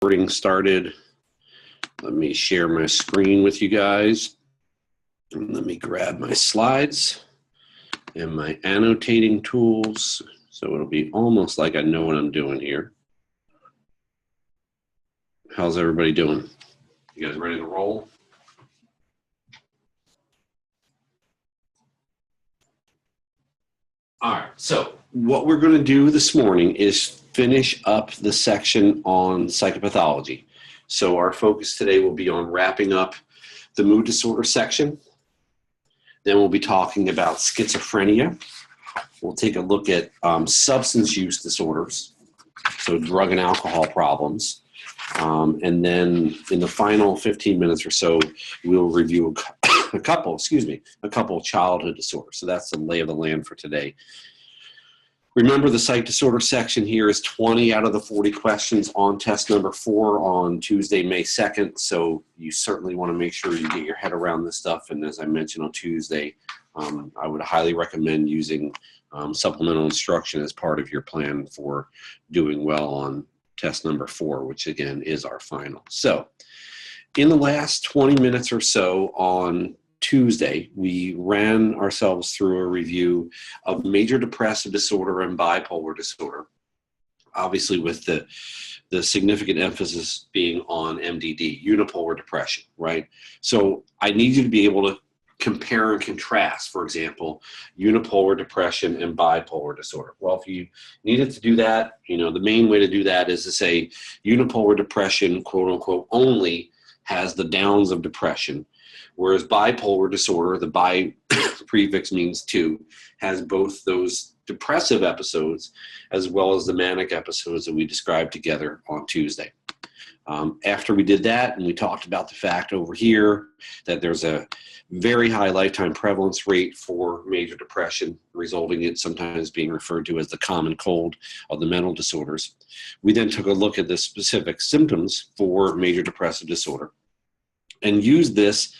Recording started. Let me share my screen with you guys. And let me grab my slides and my annotating tools. So it'll be almost like I know what I'm doing here. How's everybody doing? You guys ready to roll? All right, so what we're going to do this morning is finish up the section on psychopathology. So our focus today will be on wrapping up the mood disorder section. Then we'll be talking about schizophrenia. We'll take a look at substance use disorders, so drug and alcohol problems. And then in the final 15 minutes or so, we'll review a couple childhood disorders. So that's the lay of the land for today. Remember, the psych disorder section here is 20 out of the 40 questions on test number 4 on Tuesday, May 2nd. So you certainly want to make sure you get your head around this stuff. And as I mentioned on Tuesday, I would highly recommend using supplemental instruction as part of your plan for doing well on test number 4, which again is our final. So in the last 20 minutes or so on Tuesday, we ran ourselves through a review of major depressive disorder and bipolar disorder, obviously with the significant emphasis being on MDD, unipolar depression, right? So I need you to be able to compare and contrast, for example, unipolar depression and bipolar disorder. Well, if you needed to do that, the main way to do that is to say unipolar depression, quote unquote, only has the downs of depression, whereas bipolar disorder, the bi prefix means two, has both those depressive episodes as well as the manic episodes that we described together on Tuesday. After we did that, and we talked about the fact over here that there's a very high lifetime prevalence rate for major depression, resulting in sometimes being referred to as the common cold of the mental disorders. We then took a look at the specific symptoms for major depressive disorder and used this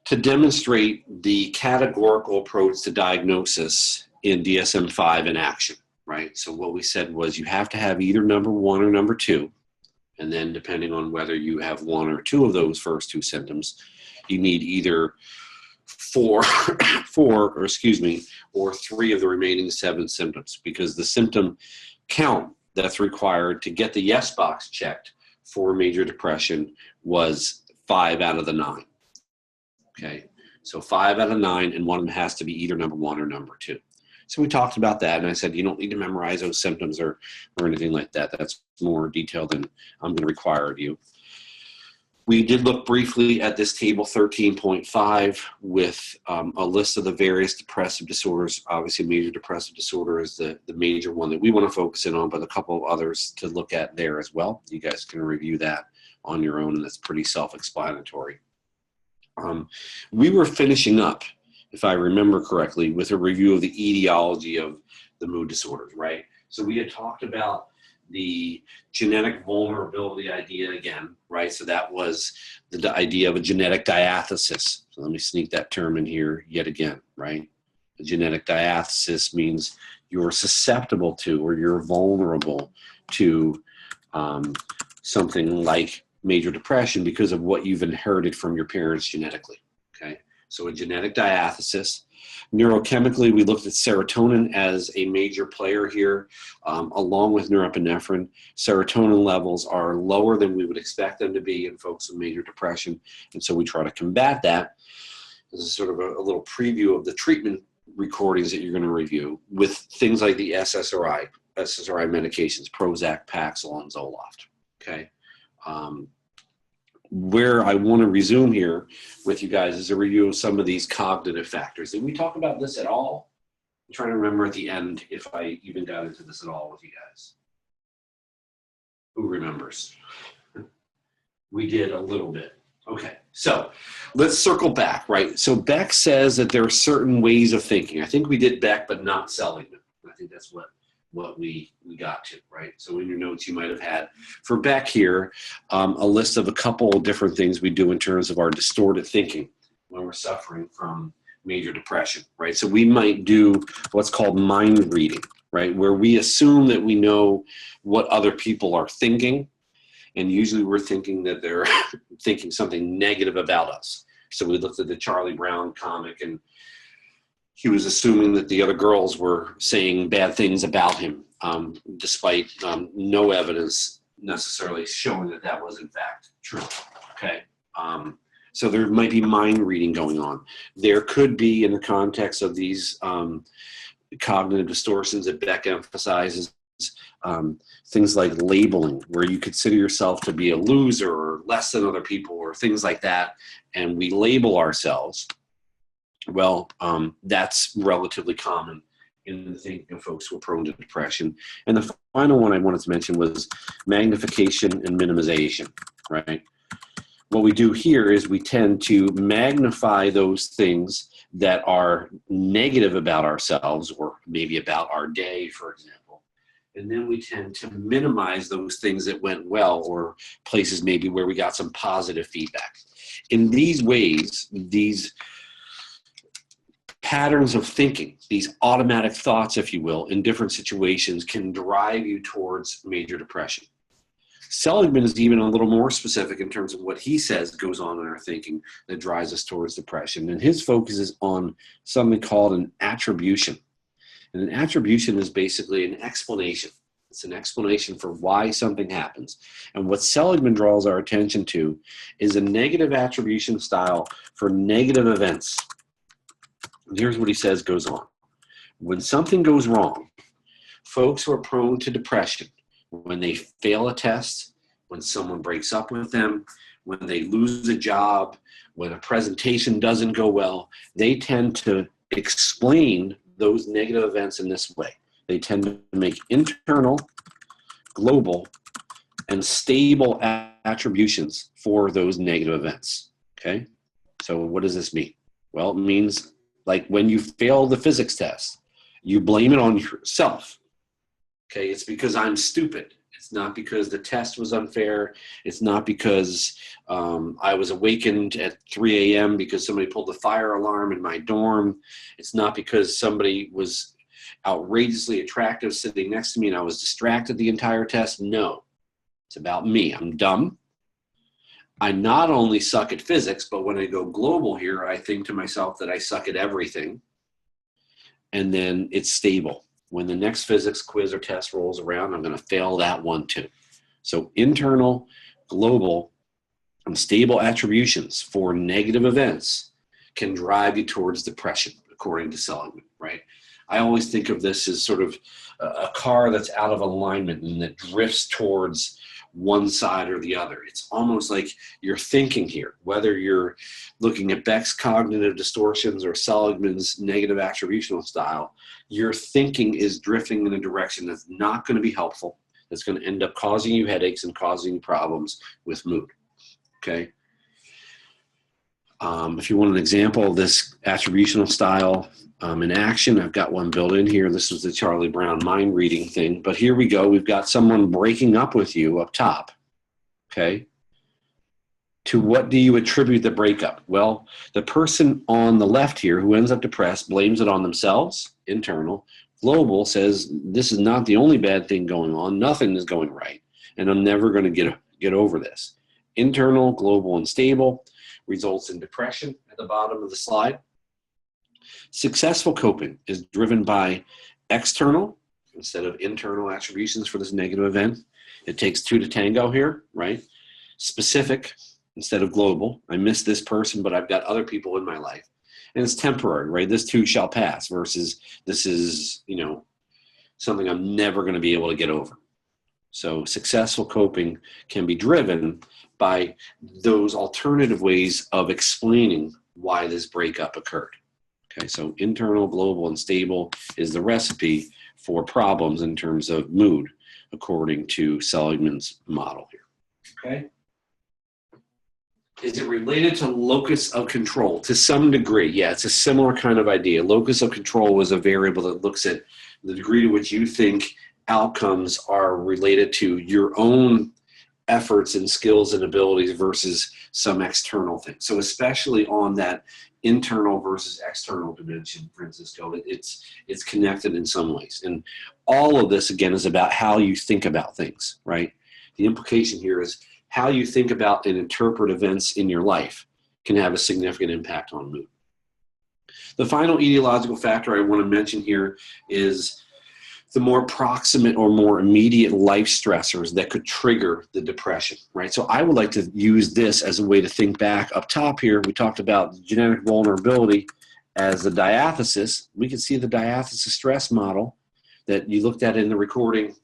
to demonstrate the categorical approach to diagnosis in DSM-5 in action, right? So what we said was you have to have either number 1 or number 2. And then depending on whether you have 1 or 2 of those first 2 symptoms, you need either 4 or 3 of the remaining 7 symptoms, because the symptom count that's required to get the yes box checked for major depression was 5 out of the 9. Okay, so 5 out of 9, and one of them has to be either number 1 or number 2. So we talked about that, and I said you don't need to memorize those symptoms or anything like that. That's more detailed than I'm going to require of you. We did look briefly at this table 13.5 with a list of the various depressive disorders. Obviously, major depressive disorder is the major one that we want to focus in on, but a couple of others to look at there as well. You guys can review that on your own, and that's pretty self-explanatory. We were finishing up, if I remember correctly, with a review of the etiology of the mood disorders, right? So we had talked about the genetic vulnerability idea again, right? So that was the idea of a genetic diathesis. So let me sneak that term in here yet again, right? A genetic diathesis means you're susceptible to or you're vulnerable to something like major depression because of what you've inherited from your parents genetically, okay? So a genetic diathesis. Neurochemically, we looked at serotonin as a major player here, along with norepinephrine. Serotonin levels are lower than we would expect them to be in folks with major depression, and so we try to combat that. This is sort of a little preview of the treatment recordings that you're going to review with things like the SSRI medications, Prozac, Paxil, and Zoloft, okay? Where I want to resume here with you guys is a review of some of these cognitive factors. Did we talk about this at all? I'm trying to remember at the end if I even got into this at all with you guys. Who remembers? We did a little bit. Okay, so let's circle back, right? So Beck says that there are certain ways of thinking. I think we did Beck, but not Seligman. I think that's what we got to, right? So in your notes, you might have had for Beck here a list of a couple of different things we do in terms of our distorted thinking when we're suffering from major depression, right? So we might do what's called mind reading, right? Where we assume that we know what other people are thinking, And usually we're thinking that they're thinking something negative about us. So we looked at the Charlie Brown comic, and he was assuming that the other girls were saying bad things about him, despite no evidence necessarily showing that that was in fact true. Okay. So there might be mind reading going on. There could be, in the context of these cognitive distortions that Beck emphasizes, things like labeling, where you consider yourself to be a loser or less than other people or things like that, and we label ourselves. Well, that's relatively common in the thinking of folks who are prone to depression. And the final one I wanted to mention was magnification and minimization, right? What we do here is we tend to magnify those things that are negative about ourselves, or maybe about our day, for example. And then we tend to minimize those things that went well, or places maybe where we got some positive feedback. In these ways, these patterns of thinking, these automatic thoughts, if you will, in different situations can drive you towards major depression. Seligman is even a little more specific in terms of what he says goes on in our thinking that drives us towards depression. And his focus is on something called an attribution. And an attribution is basically an explanation. It's an explanation for why something happens. And what Seligman draws our attention to is a negative attribution style for negative events. And here's what he says goes on. When something goes wrong, folks who are prone to depression, when they fail a test, when someone breaks up with them, when they lose a job, when a presentation doesn't go well, they tend to explain those negative events in this way. They tend to make internal, global, and stable attributions for those negative events. Okay? So what does this mean? Well, it means like when you fail the physics test, you blame it on yourself. Okay, it's because I'm stupid. It's not because the test was unfair. It's not because I was awakened at 3 a.m. because somebody pulled the fire alarm in my dorm. It's not because somebody was outrageously attractive sitting next to me and I was distracted the entire test. No, it's about me. I'm dumb. I not only suck at physics, but when I go global here, I think to myself that I suck at everything. And then it's stable. When the next physics quiz or test rolls around, I'm going to fail that one too. So internal, global, and stable attributions for negative events can drive you towards depression, according to Seligman, right? I always think of this as sort of a car that's out of alignment and that drifts towards one side or the other. It's almost like you're thinking here, whether you're looking at Beck's cognitive distortions or Seligman's negative attributional style, your thinking is drifting in a direction that's not going to be helpful, that's going to end up causing you headaches and causing problems with mood. Okay? If you want an example of this attributional style in action, I've got one built in here. This was the Charlie Brown mind reading thing. But here we go. We've got someone breaking up with you up top. Okay? To what do you attribute the breakup? Well, the person on the left here who ends up depressed blames it on themselves, internal. Global says, this is not the only bad thing going on. Nothing is going right. And I'm never going to get over this. Internal, global, and stable results in depression at the bottom of the slide. Successful coping is driven by external instead of internal attributions for this negative event. It takes two to tango here, right? Specific instead of global. I miss this person, but I've got other people in my life. And it's temporary, right? This too shall pass versus this is, something I'm never going to be able to get over. So successful coping can be driven by those alternative ways of explaining why this breakup occurred. Okay, so internal, global, and stable is the recipe for problems in terms of mood, according to Seligman's model here. Okay? Is it related to locus of control? To some degree, yeah, it's a similar kind of idea. Locus of control was a variable that looks at the degree to which you think outcomes are related to your own efforts and skills and abilities versus some external thing. So especially on that internal versus external dimension, Francisco, it's connected in some ways. And all of this, again, is about how you think about things, right? The implication here is how you think about and interpret events in your life can have a significant impact on mood. The final etiological factor I want to mention here is the more proximate or more immediate life stressors that could trigger the depression, right? So I would like to use this as a way to think back. Up top here, we talked about genetic vulnerability as the diathesis. We can see the diathesis stress model that you looked at in the recording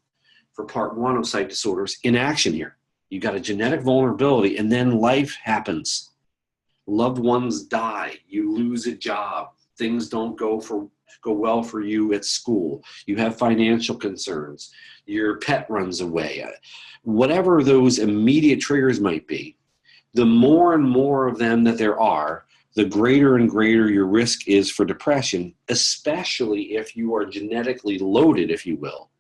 for part 1 of psych disorders in action here. You got a genetic vulnerability, and then life happens. Loved ones die. You lose a job. Things don't go well for you at school. You have financial concerns. Your pet runs away. Whatever those immediate triggers might be, the more and more of them that there are, the greater and greater your risk is for depression, especially if you are genetically loaded, if you will,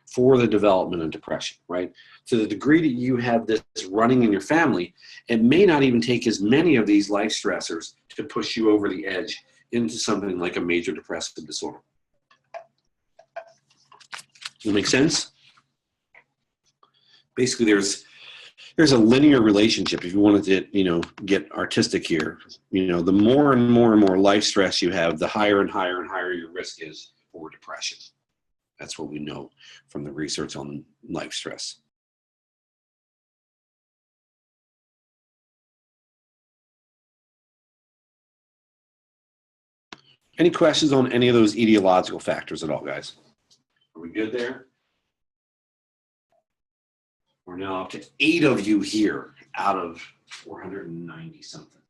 for the development of depression, right? To the degree that you have this running in your family, it may not even take as many of these life stressors to push you over the edge into something like a major depressive disorder. Does that make sense? Basically, there's a linear relationship. If you wanted to, get artistic here, the more and more and more life stress you have, the higher and higher and higher your risk is for depression. That's what we know from the research on life stress. Any questions on any of those etiological factors at all, guys? Are we good there? We're now up to 8 of you here out of 490 something.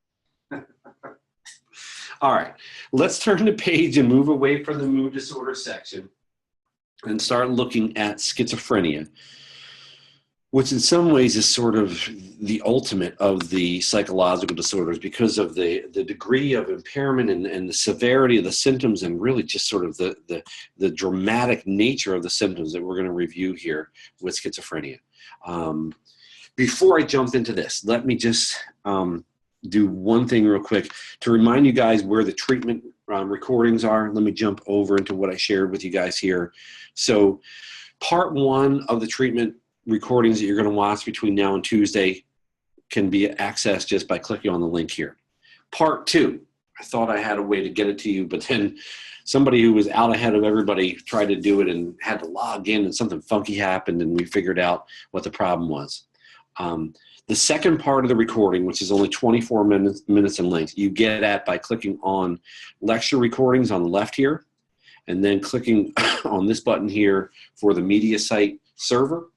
All right, let's turn the page and move away from the mood disorder section and start looking at schizophrenia, which in some ways is sort of the ultimate of the psychological disorders because of the degree of impairment and the severity of the symptoms, and really just sort of the dramatic nature of the symptoms that we're going to review here with schizophrenia. Before I jump into this, let me just do one thing real quick to remind you guys where the treatment recordings are. Let me jump over into what I shared with you guys here. So part 1 of the treatment recordings that you're going to watch between now and Tuesday can be accessed just by clicking on the link here. Part 2, I thought I had a way to get it to you, but then somebody who was out ahead of everybody tried to do it and had to log in, and something funky happened, and we figured out what the problem was. The second part of the recording, which is only 24 minutes in length, you get at by clicking on lecture recordings on the left here, and then clicking on this button here for the media site server.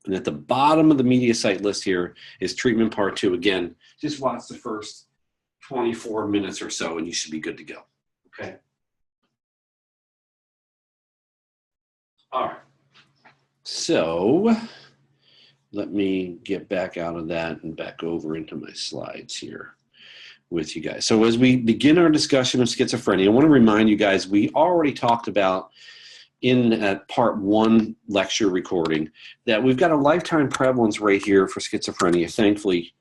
And at the bottom of the media site list here is treatment part 2. Again, just watch the first 24 minutes or so and you should be good to go. Okay. All right. So let me get back out of that and back over into my slides here with you guys. So as we begin our discussion of schizophrenia, I want to remind you guys, we already talked about in part 1 lecture recording that we've got a lifetime prevalence rate here for schizophrenia. Thankfully,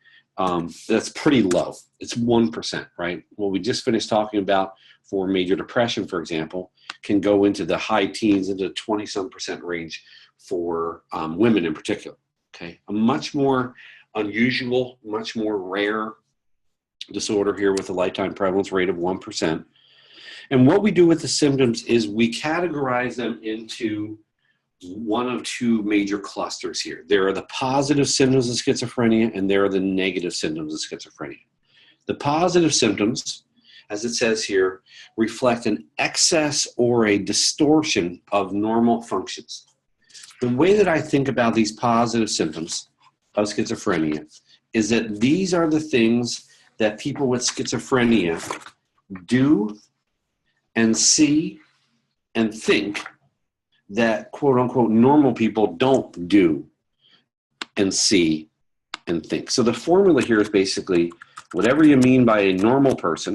that's pretty low. It's 1%, right? What we just finished talking about for major depression, for example, can go into the high teens, into 20-some% range for women in particular. Okay, a much more unusual, much more rare disorder here with a lifetime prevalence rate of 1%. And what we do with the symptoms is we categorize them into one of 2 major clusters here. There are the positive symptoms of schizophrenia, and there are the negative symptoms of schizophrenia. The positive symptoms, as it says here, reflect an excess or a distortion of normal functions. The way that I think about these positive symptoms of schizophrenia is that these are the things that people with schizophrenia do and see and think that quote unquote normal people don't do and see and think. So the formula here is basically whatever you mean by a normal person,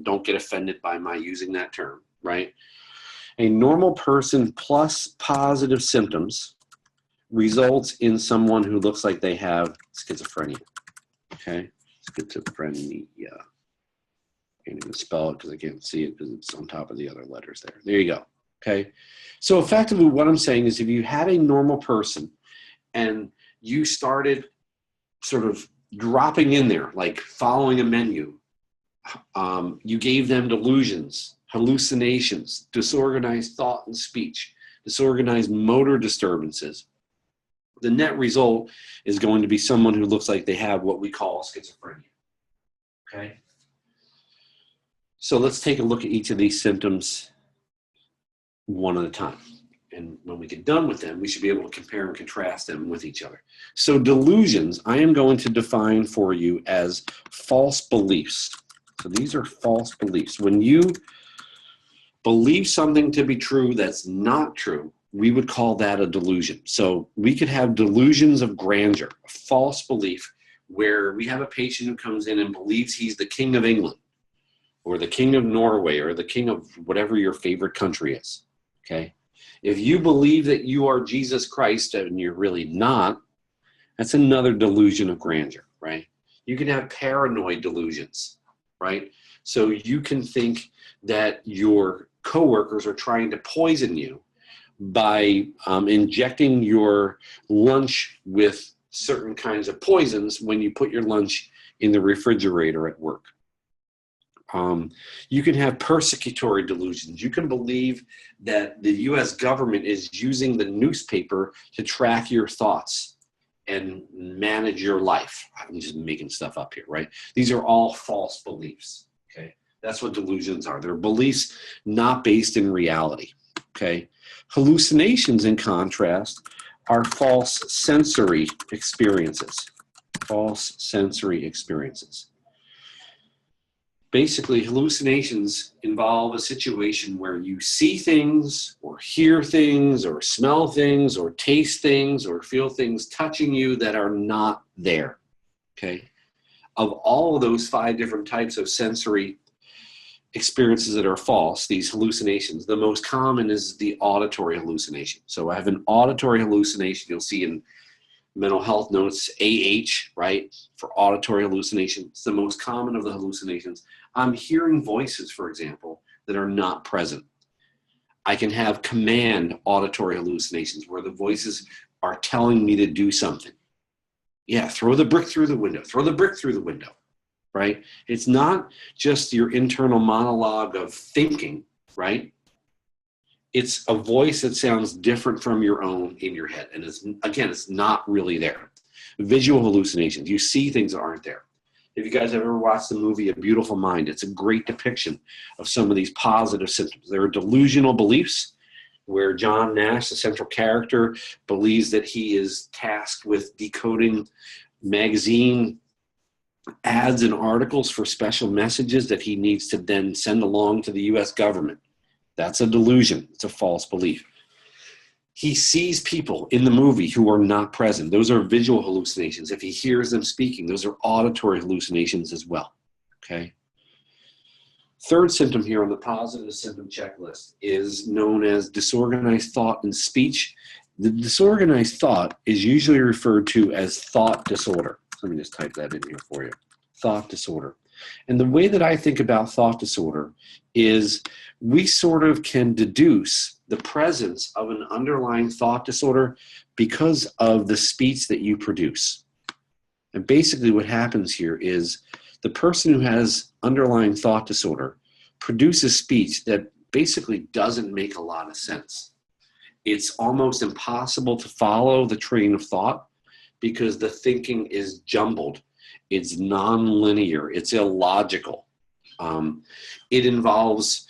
don't get offended by my using that term, right? A normal person plus positive symptoms results in someone who looks like they have schizophrenia. Okay, schizophrenia. Can't even spell it because I can't see it because it's on top of the other letters there. There you go. Okay, so effectively what I'm saying is if you had a normal person and you started sort of dropping in there, like following a menu. You gave them delusions, hallucinations, disorganized thought and speech, disorganized motor disturbances. The net result is going to be someone who looks like they have what we call schizophrenia. Okay? So let's take a look at each of these symptoms one at a time. And when we get done with them, we should be able to compare and contrast them with each other. So delusions, I am going to define for you as false beliefs. So these are false beliefs. When you believe something to be true that's not true, we would call that a delusion. So we could have delusions of grandeur, a false belief where we have a patient who comes in and believes he's the king of England or the king of Norway or the king of whatever your favorite country is, okay? If you believe that you are Jesus Christ and you're really not, that's another delusion of grandeur, right? You can have paranoid delusions, right? So you can think that your coworkers are trying to poison you by injecting your lunch with certain kinds of poisons when you put your lunch in the refrigerator at work. You can have persecutory delusions. You can believe that the U.S. government is using the newspaper to track your thoughts and manage your life. I'm just making stuff up here, right? These are all false beliefs, okay? That's what delusions are. They're beliefs not based in reality, okay? Hallucinations, in contrast, are false sensory experiences. False sensory experiences. Basically, hallucinations involve a situation where you see things or hear things or smell things or taste things or feel things touching you that are not there, okay? Of all of those 5 different types of sensory experiences that are false, these hallucinations, the most common is the auditory hallucination. So I have an auditory hallucination. You'll see in mental health notes, AH, right, for auditory hallucination. It's the most common of the hallucinations. I'm hearing voices, for example, that are not present. I can have command auditory hallucinations where the voices are telling me to do something. Yeah, throw the brick through the window, throw the brick through the window, right? It's not just your internal monologue of thinking, right? It's a voice that sounds different from your own in your head. And it's not really there. Visual hallucinations. You see things that aren't there. If you guys have ever watched the movie A Beautiful Mind, it's a great depiction of some of these positive symptoms. There are delusional beliefs where John Nash, the central character, believes that he is tasked with decoding magazine ads and articles for special messages that he needs to then send along to the U.S. government. That's a delusion. It's a false belief. He sees people in the movie who are not present. Those are visual hallucinations. If he hears them speaking, those are auditory hallucinations as well, okay? Third symptom here on the positive symptom checklist is known as disorganized thought and speech. The disorganized thought is usually referred to as thought disorder. Let me just type that in here for you. Thought disorder. And the way that I think about thought disorder is we sort of can deduce the presence of an underlying thought disorder because of the speech that you produce. And basically what happens here is the person who has underlying thought disorder produces speech that basically doesn't make a lot of sense. It's almost impossible to follow the train of thought because the thinking is jumbled. It's nonlinear. It's illogical. It involves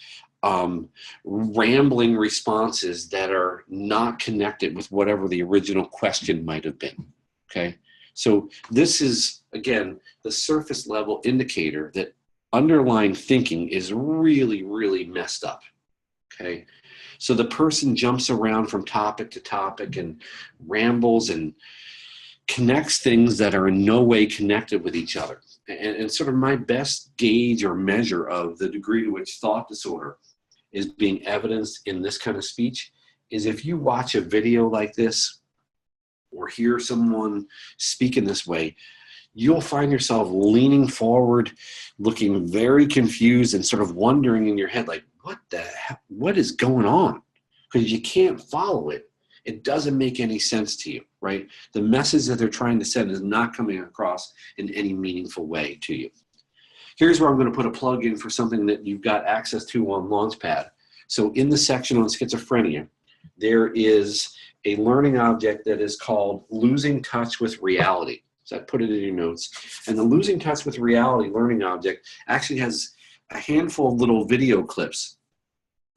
rambling responses that are not connected with whatever the original question might have been, okay? So this is, again, the surface level indicator that underlying thinking is really, really messed up, okay? So the person jumps around from topic to topic and rambles and connects things that are in no way connected with each other. And sort of my best gauge or measure of the degree to which thought disorder is being evidenced in this kind of speech is if you watch a video like this or hear someone speak in this way, you'll find yourself leaning forward, looking very confused and sort of wondering in your head, like, what the heck, what is going on? Because you can't follow it. it doesn't make any sense to you, right? The message that they're trying to send is not coming across in any meaningful way to you. Here's where I'm going to put a plug in for something that you've got access to on Launchpad. So in the section on schizophrenia, there is a learning object that is called Losing Touch with Reality. So I put it in your notes. And the Losing Touch with Reality learning object actually has a handful of little video clips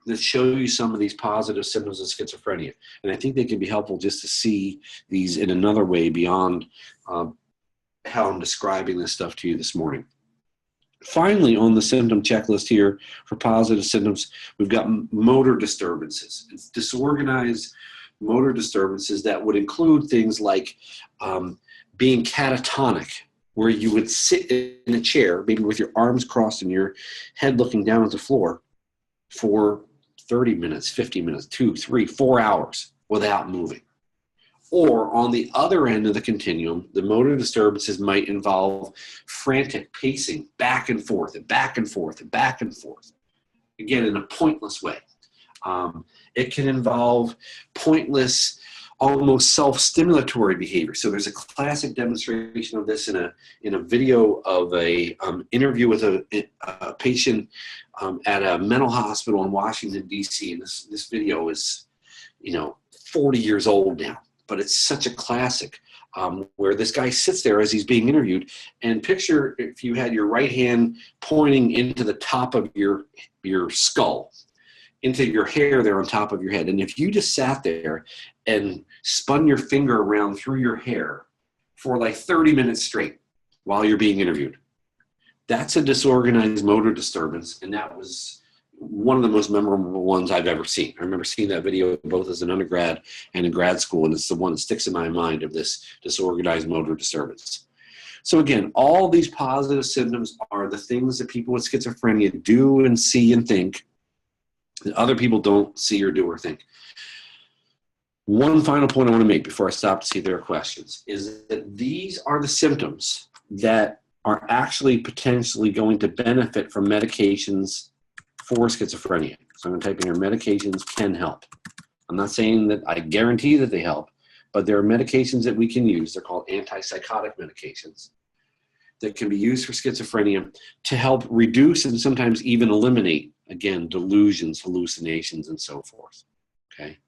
that show you some of these positive symptoms of schizophrenia. And I think they can be helpful just to see these in another way beyond how I'm describing this stuff to you this morning. Finally, on the symptom checklist here for positive symptoms, we've got motor disturbances. It's disorganized motor disturbances that would include things like being catatonic, where you would sit in a chair, maybe with your arms crossed and your head looking down at the floor for 30 minutes, 50 minutes, 2, 3, 4 hours without moving. Or on the other end of the continuum, the motor disturbances might involve frantic pacing back and forth and back and forth and back and forth, again, in a pointless way. It can involve pointless, almost self-stimulatory behavior. So there's a classic demonstration of this in a video of a interview with a patient at a mental hospital in Washington, D.C. And this video is, 40 years old now, but it's such a classic where this guy sits there as he's being interviewed. And picture if you had your right hand pointing into the top of your skull, into your hair there on top of your head. And if you just sat there and spun your finger around through your hair for like 30 minutes straight while you're being interviewed, that's a disorganized motor disturbance. And that was one of the most memorable ones I've ever seen. I remember seeing that video both as an undergrad and in grad school, and it's the one that sticks in my mind of this disorganized motor disturbance. So again, all these positive symptoms are the things that people with schizophrenia do and see and think that other people don't see or do or think. One final point I want to make before I stop to see if there are questions is that these are the symptoms that are actually potentially going to benefit from medications for schizophrenia. So I'm going to type in here, medications can help. I'm not saying that I guarantee that they help, but there are medications that we can use. They're called antipsychotic medications that can be used for schizophrenia to help reduce and sometimes even eliminate, again, delusions, hallucinations, and so forth, okay?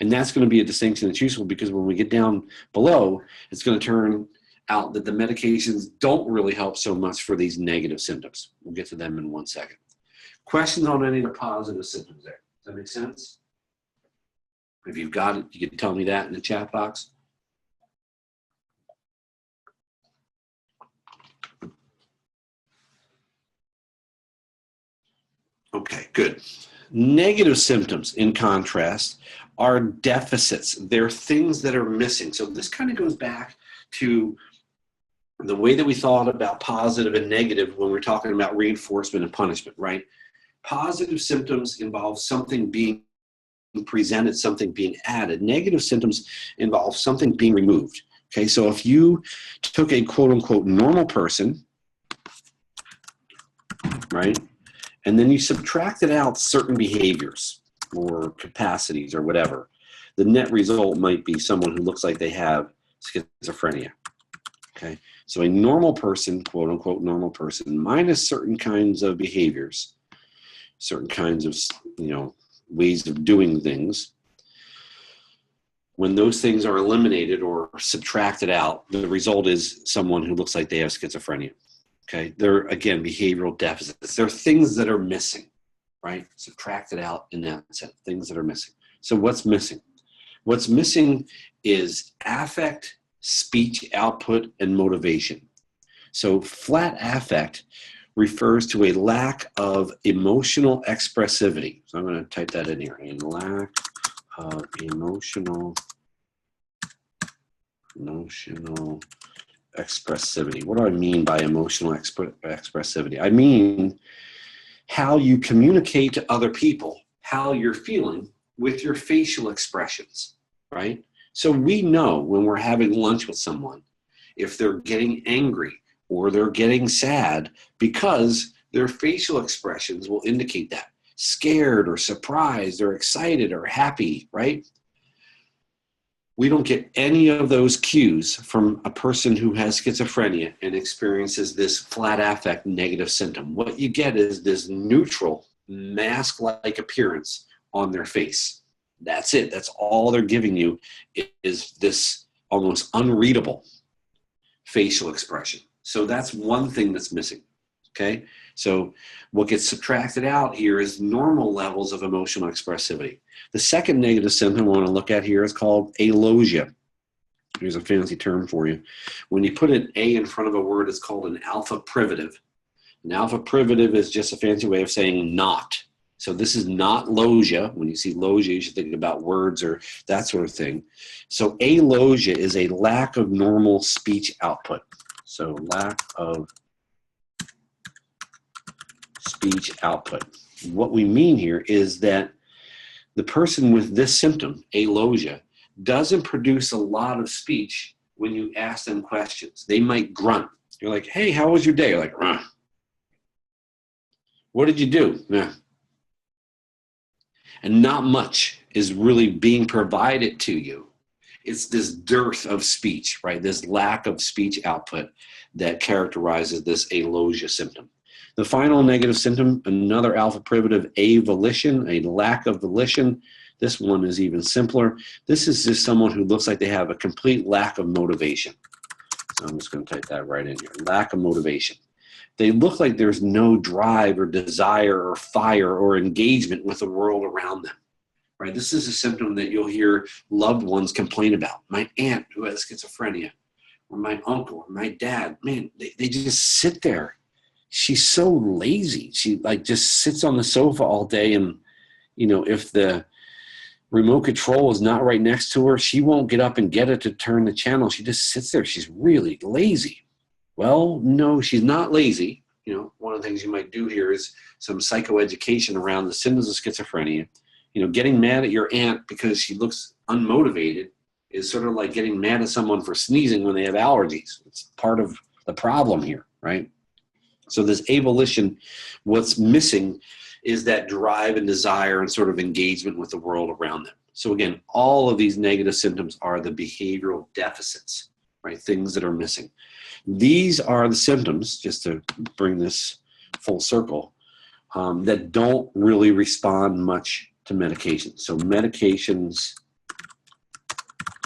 And that's going to be a distinction that's useful because when we get down below, it's going to turn out that the medications don't really help so much for these negative symptoms. We'll get to them in 1 second. Questions on any of the positive symptoms there? Does that make sense? If you've got it, you can tell me that in the chat box. Okay, good. Negative symptoms, in contrast, are deficits. They're things that are missing. So this kind of goes back to the way that we thought about positive and negative when we're talking about reinforcement and punishment, right? Positive symptoms involve something being presented, something being added. Negative symptoms involve something being removed. Okay, so if you took a quote-unquote normal person, right, and then you subtracted out certain behaviors or capacities or whatever, the net result might be someone who looks like they have schizophrenia. Okay, so a normal person, quote-unquote normal person, minus certain kinds of behaviors, certain kinds of, ways of doing things, when those things are eliminated or subtracted out, the result is someone who looks like they have schizophrenia. Okay, they're, again, behavioral deficits. They're things that are missing, right? Subtracted out in that sense, things that are missing. So what's missing? What's missing is affect, speech output, and motivation. So flat affect refers to a lack of emotional expressivity. So I'm going to type that in here. A lack of emotional expressivity. What do I mean by emotional expressivity? I mean how you communicate to other people how you're feeling with your facial expressions, right? So we know when we're having lunch with someone if they're getting angry or they're getting sad because their facial expressions will indicate that. Scared or surprised or excited or happy, right? We don't get any of those cues from a person who has schizophrenia and experiences this flat affect negative symptom. What you get is this neutral, mask-like appearance on their face. That's it. That's all they're giving you, is this almost unreadable facial expression. So that's one thing that's missing. Okay? So what gets subtracted out here is normal levels of emotional expressivity. The second negative symptom I want to look at here is called alogia. Here's a fancy term for you. When you put an A in front of a word, it's called an alpha privative. An alpha privative is just a fancy way of saying not. So this is not logia. When you see logia, you should think about words or that sort of thing. So alogia is a lack of normal speech output. So lack of speech output. What we mean here is that the person with this symptom, alogia, doesn't produce a lot of speech when you ask them questions. They might grunt. You're like, hey, how was your day? You're like, "Rah." What did you do? Yeah. And not much is really being provided to you. It's this dearth of speech, right? This lack of speech output that characterizes this alogia symptom. The final negative symptom, another alpha privative, avolition, a lack of volition. This one is even simpler. This is just someone who looks like they have a complete lack of motivation. So I'm just going to type that right in here. Lack of motivation. They look like there's no drive or desire or fire or engagement with the world around them. Right? This is a symptom that you'll hear loved ones complain about. My aunt who has schizophrenia, or my uncle, or my dad, man, they just sit there. She's so lazy. She like just sits on the sofa all day, and if the remote control is not right next to her, she won't get up and get it to turn the channel. She just sits there. She's really lazy. Well, no, she's not lazy. One of the things you might do here is some psychoeducation around the symptoms of schizophrenia. Getting mad at your aunt because she looks unmotivated is sort of like getting mad at someone for sneezing when they have allergies. It's part of the problem here, right? So this avolition, what's missing is that drive and desire and sort of engagement with the world around them. So again, all of these negative symptoms are the behavioral deficits, right? Things that are missing. These are the symptoms, just to bring this full circle, that don't really respond much to medication. So medications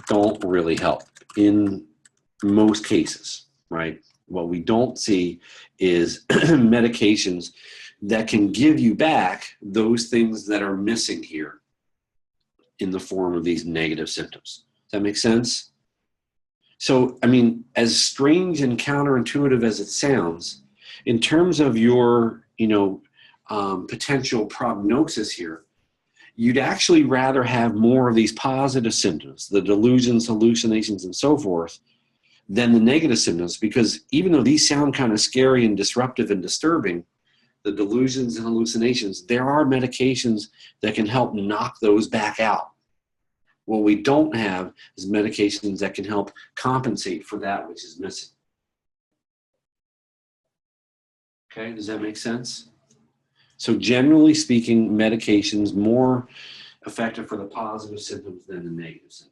don't really help in most cases, right? What we don't see is medications that can give you back those things that are missing here in the form of these negative symptoms. Does that make sense? So, as strange and counterintuitive as it sounds, in terms of your, potential prognosis here, you'd actually rather have more of these positive symptoms, the delusions, hallucinations, and so forth, than the negative symptoms, because even though these sound kind of scary and disruptive and disturbing, the delusions and hallucinations, there are medications that can help knock those back out. What we don't have is medications that can help compensate for that which is missing. Okay, does that make sense? So generally speaking, medications more effective for the positive symptoms than the negative symptoms.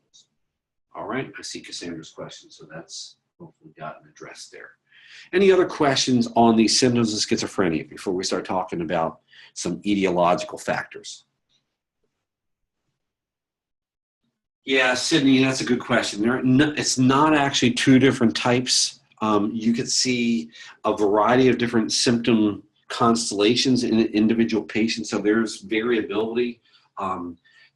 All right, I see Cassandra's question, so that's hopefully gotten addressed there. Any other questions on these symptoms of schizophrenia before we start talking about some etiological factors? Yeah, Sydney, that's a good question. It's not actually two different types. You could see a variety of different symptom constellations in individual patients, so there's variability.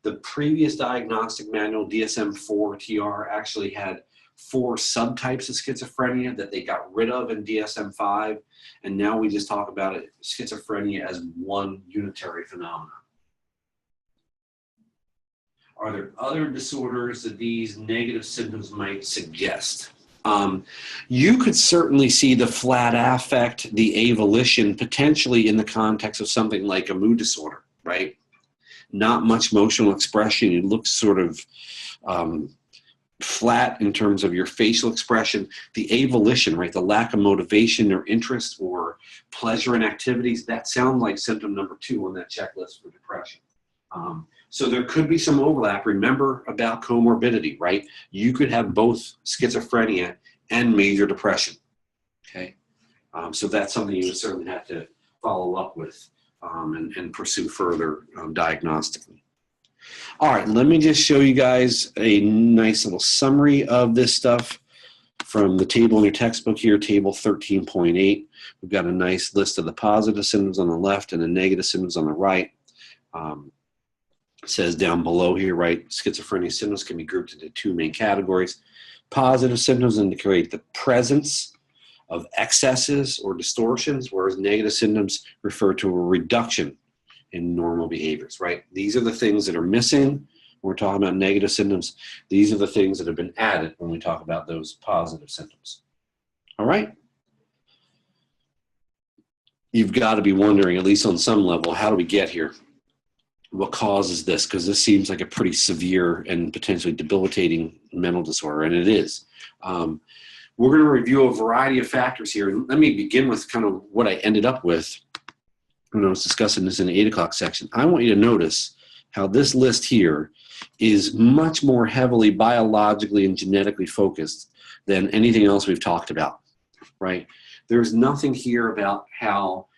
The previous diagnostic manual, DSM-4-TR, actually had 4 subtypes of schizophrenia that they got rid of in DSM-5, and now we just talk about it, schizophrenia as one unitary phenomenon. Are there other disorders that these negative symptoms might suggest? You could certainly see the flat affect, the avolition, potentially in the context of something like a mood disorder, right? Not much emotional expression. It looks sort of flat in terms of your facial expression. The avolition, right? The lack of motivation or interest or pleasure in activities, that sounds like symptom number 2 on that checklist for depression. So there could be some overlap. Remember about comorbidity, right? You could have both schizophrenia and major depression, okay? So that's something you would certainly have to follow up with and pursue further diagnostically. All right, let me just show you guys a nice little summary of this stuff from the table in your textbook here, table 13.8. We've got a nice list of the positive symptoms on the left and the negative symptoms on the right. It says down below here, right, schizophrenia symptoms can be grouped into two main categories. Positive symptoms indicate the presence of excesses or distortions, whereas negative symptoms refer to a reduction in normal behaviors, right? These are the things that are missing when we're talking about negative symptoms. These are the things that have been added when we talk about those positive symptoms. All right? You've got to be wondering, at least on some level, how do we get here? What causes this? Because this seems like a pretty severe and potentially debilitating mental disorder, and it is. We're going to review a variety of factors here. And let me begin with kind of what I ended up with when I was discussing this in the 8 o'clock section. I want you to notice how this list here is much more heavily biologically and genetically focused than anything else we've talked about, right? There's nothing here about how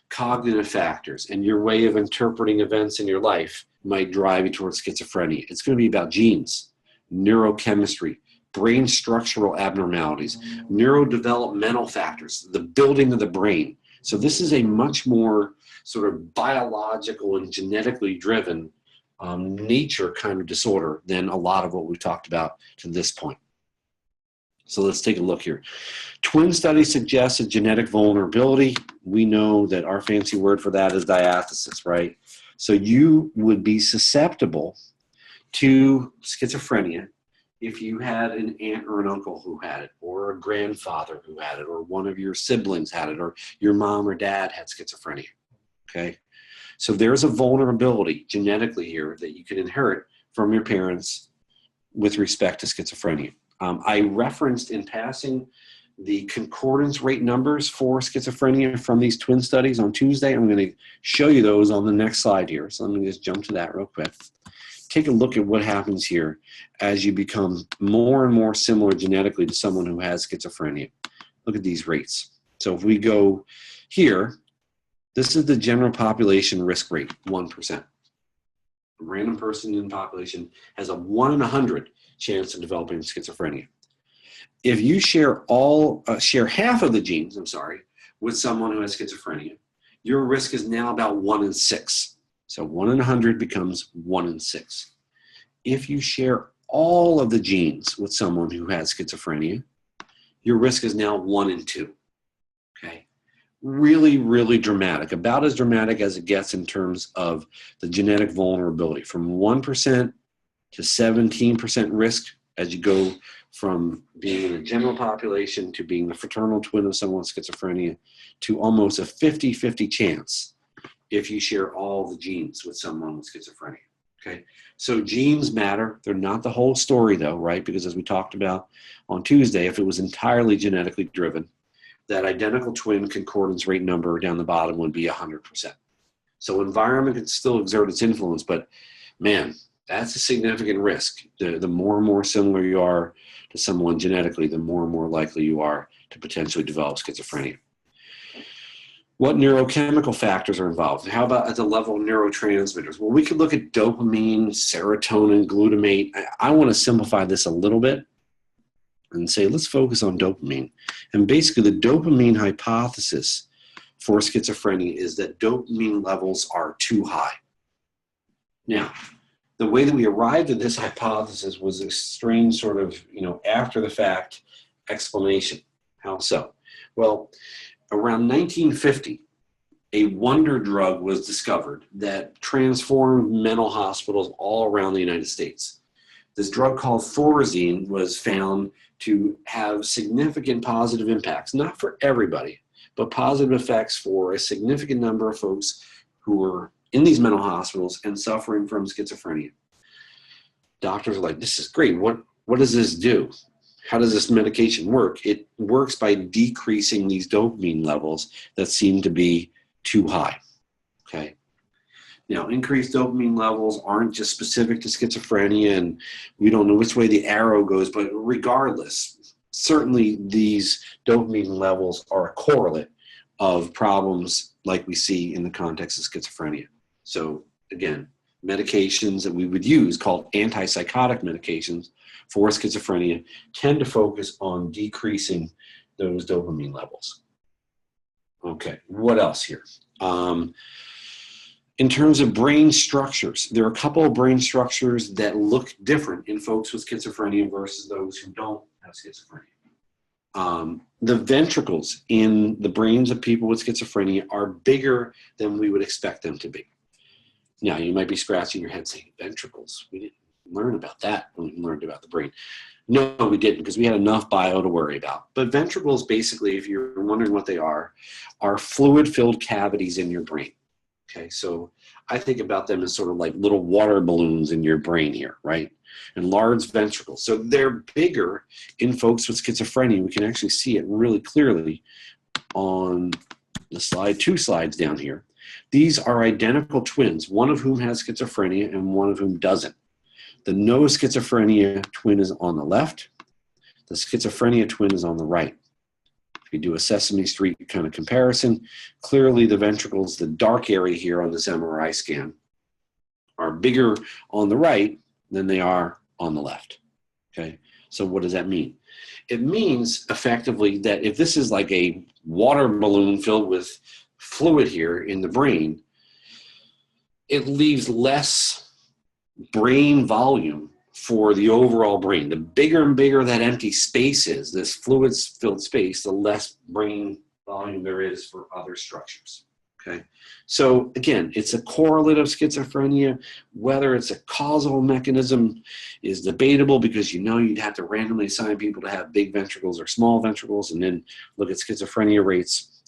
cognitive factors and your way of interpreting events in your life might drive you towards schizophrenia. It's going to be about genes, neurochemistry, brain structural abnormalities, neurodevelopmental factors, the building of the brain. So this is a much more sort of biological and genetically driven nature kind of disorder than a lot of what we've talked about to this point. So let's take a look here. Twin studies suggest a genetic vulnerability. We know that our fancy word for that is diathesis, right? So you would be susceptible to schizophrenia if you had an aunt or an uncle who had it, or a grandfather who had it, or one of your siblings had it, or your mom or dad had schizophrenia, okay? So there's a vulnerability genetically here that you can inherit from your parents with respect to schizophrenia. I referenced in passing the concordance rate numbers for schizophrenia from these twin studies on Tuesday. I'm going to show you those on the next slide here. So let me just jump to that real quick. Take a look at what happens here as you become more and more similar genetically to someone who has schizophrenia. Look at these rates. So if we go here, this is the general population risk rate, 1%. A random person in the population has a 1 in 100 chance of developing schizophrenia. If you share half of the genes, with someone who has schizophrenia, your risk is now about 1 in 6. So 1 in 100 becomes 1 in 6. If you share all of the genes with someone who has schizophrenia, your risk is now 1 in 2. Okay? Really, really dramatic. About as dramatic as it gets in terms of the genetic vulnerability. From 1% to 17% risk as you go from being in the general population to being the fraternal twin of someone with schizophrenia to almost a 50-50 chance if you share all the genes with someone with schizophrenia, okay? So genes matter. They're not the whole story though, right? Because as we talked about on Tuesday, if it was entirely genetically driven, that identical twin concordance rate number down the bottom would be 100%. So environment can still exert its influence, but man, that's a significant risk. The more and more similar you are to someone genetically, the more and more likely you are to potentially develop schizophrenia. What neurochemical factors are involved? How about at the level of neurotransmitters? Well, we could look at dopamine, serotonin, glutamate. I want to simplify this a little bit and say, let's focus on dopamine. And basically the dopamine hypothesis for schizophrenia is that dopamine levels are too high. Now, the way that we arrived at this hypothesis was a strange sort of, after the fact explanation. How so? Well, around 1950, a wonder drug was discovered that transformed mental hospitals all around the United States. This drug called Thorazine was found to have significant positive impacts, not for everybody, but positive effects for a significant number of folks who were in these mental hospitals and suffering from schizophrenia. Doctors are like, this is great. What does this do? How does this medication work? It works by decreasing these dopamine levels that seem to be too high, okay? Now, increased dopamine levels aren't just specific to schizophrenia, and we don't know which way the arrow goes, but regardless, certainly these dopamine levels are a correlate of problems like we see in the context of schizophrenia. So again, medications that we would use called antipsychotic medications for schizophrenia tend to focus on decreasing those dopamine levels. Okay, what else here? In terms of brain structures, there are a couple of brain structures that look different in folks with schizophrenia versus those who don't have schizophrenia. The ventricles in the brains of people with schizophrenia are bigger than we would expect them to be. Now, you might be scratching your head saying, ventricles? We didn't learn about that when we learned about the brain. No, we didn't, because we had enough bio to worry about. But ventricles, basically, if you're wondering what they are fluid-filled cavities in your brain. Okay, so I think about them as sort of like little water balloons in your brain here, right? And large ventricles. So they're bigger in folks with schizophrenia. We can actually see it really clearly on the slide, 2 slides down here. These are identical twins, one of whom has schizophrenia and one of whom doesn't. The no schizophrenia twin is on the left. The schizophrenia twin is on the right. If you do a Sesame Street kind of comparison, clearly the ventricles, the dark area here on this MRI scan, are bigger on the right than they are on the left. Okay, so what does that mean? It means effectively that if this is like a water balloon filled with fluid here in the brain, it leaves less brain volume for the overall brain. The bigger and bigger that empty space is, this fluid-filled space, the less brain volume there is for other structures. Okay, so again, it's a correlate of schizophrenia. Whether it's a causal mechanism is debatable, because you'd have to randomly assign people to have big ventricles or small ventricles and then look at schizophrenia rates.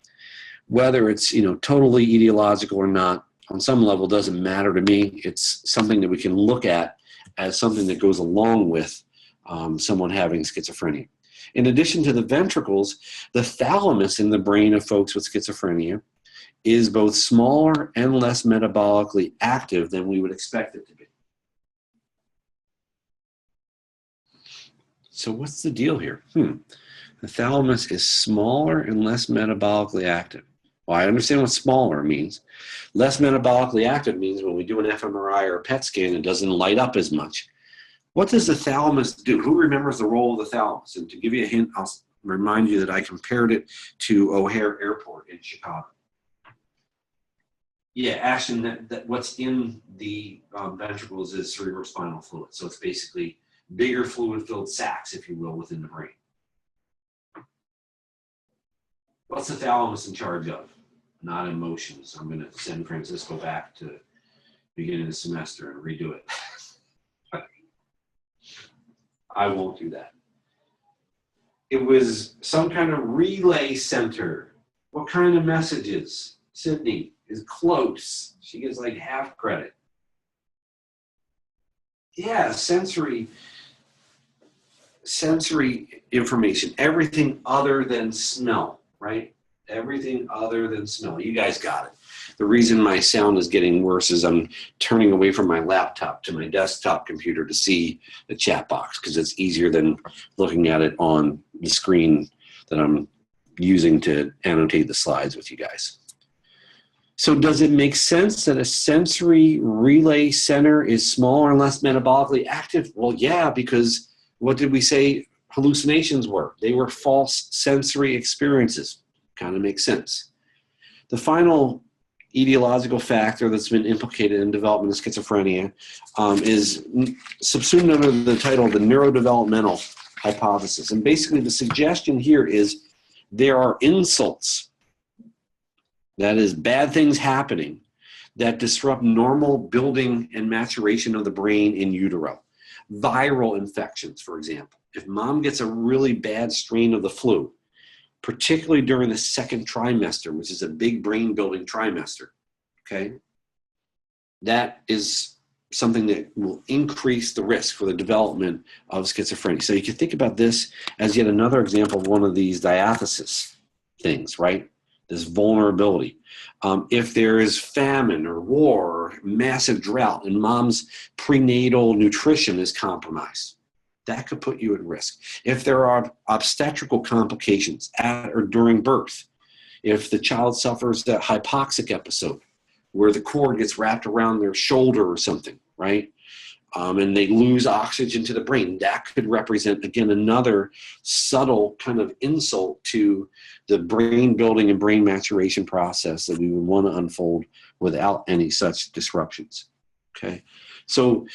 Whether it's totally etiological or not, on some level, doesn't matter to me. It's something that we can look at as something that goes along with someone having schizophrenia. In addition to the ventricles, the thalamus in the brain of folks with schizophrenia is both smaller and less metabolically active than we would expect it to be. So what's the deal here? The thalamus is smaller and less metabolically active. Well, I understand what smaller means. Less metabolically active means when we do an fMRI or a PET scan, it doesn't light up as much. What does the thalamus do? Who remembers the role of the thalamus? And to give you a hint, I'll remind you that I compared it to O'Hare Airport in Chicago. Yeah, Ashton, that what's in the ventricles is cerebrospinal fluid. So it's basically bigger fluid-filled sacs, if you will, within the brain. What's the thalamus in charge of? Not emotions. I'm going to send Francisco back to the beginning of the semester and redo it. I won't do that. It was some kind of relay center. What kind of messages? Sydney is close. She gets like half credit. Yeah, sensory information. Everything other than smell, right? Everything other than smell. You guys got it. The reason my sound is getting worse is I'm turning away from my laptop to my desktop computer to see the chat box, because it's easier than looking at it on the screen that I'm using to annotate the slides with you guys. So does it make sense that a sensory relay center is smaller and less metabolically active? Well, yeah, because what did we say hallucinations were? They were false sensory experiences. Kind of makes sense. The final etiological factor that's been implicated in development of schizophrenia is subsumed under the title of the neurodevelopmental hypothesis. And basically the suggestion here is there are insults, that is, bad things happening, that disrupt normal building and maturation of the brain in utero. Viral infections, for example. If mom gets a really bad strain of the flu, particularly during the second trimester, which is a big brain building trimester, okay? That is something that will increase the risk for the development of schizophrenia. So you can think about this as yet another example of one of these diathesis things, right? this vulnerability. If there is famine or war or massive drought and mom's prenatal nutrition is compromised, that could put you at risk. If there are obstetrical complications at or during birth, if the child suffers that hypoxic episode where the cord gets wrapped around their shoulder or something, right? And they lose oxygen to the brain, that could represent, again, another subtle kind of insult to the brain building and brain maturation process that we would want to unfold without any such disruptions. Okay, so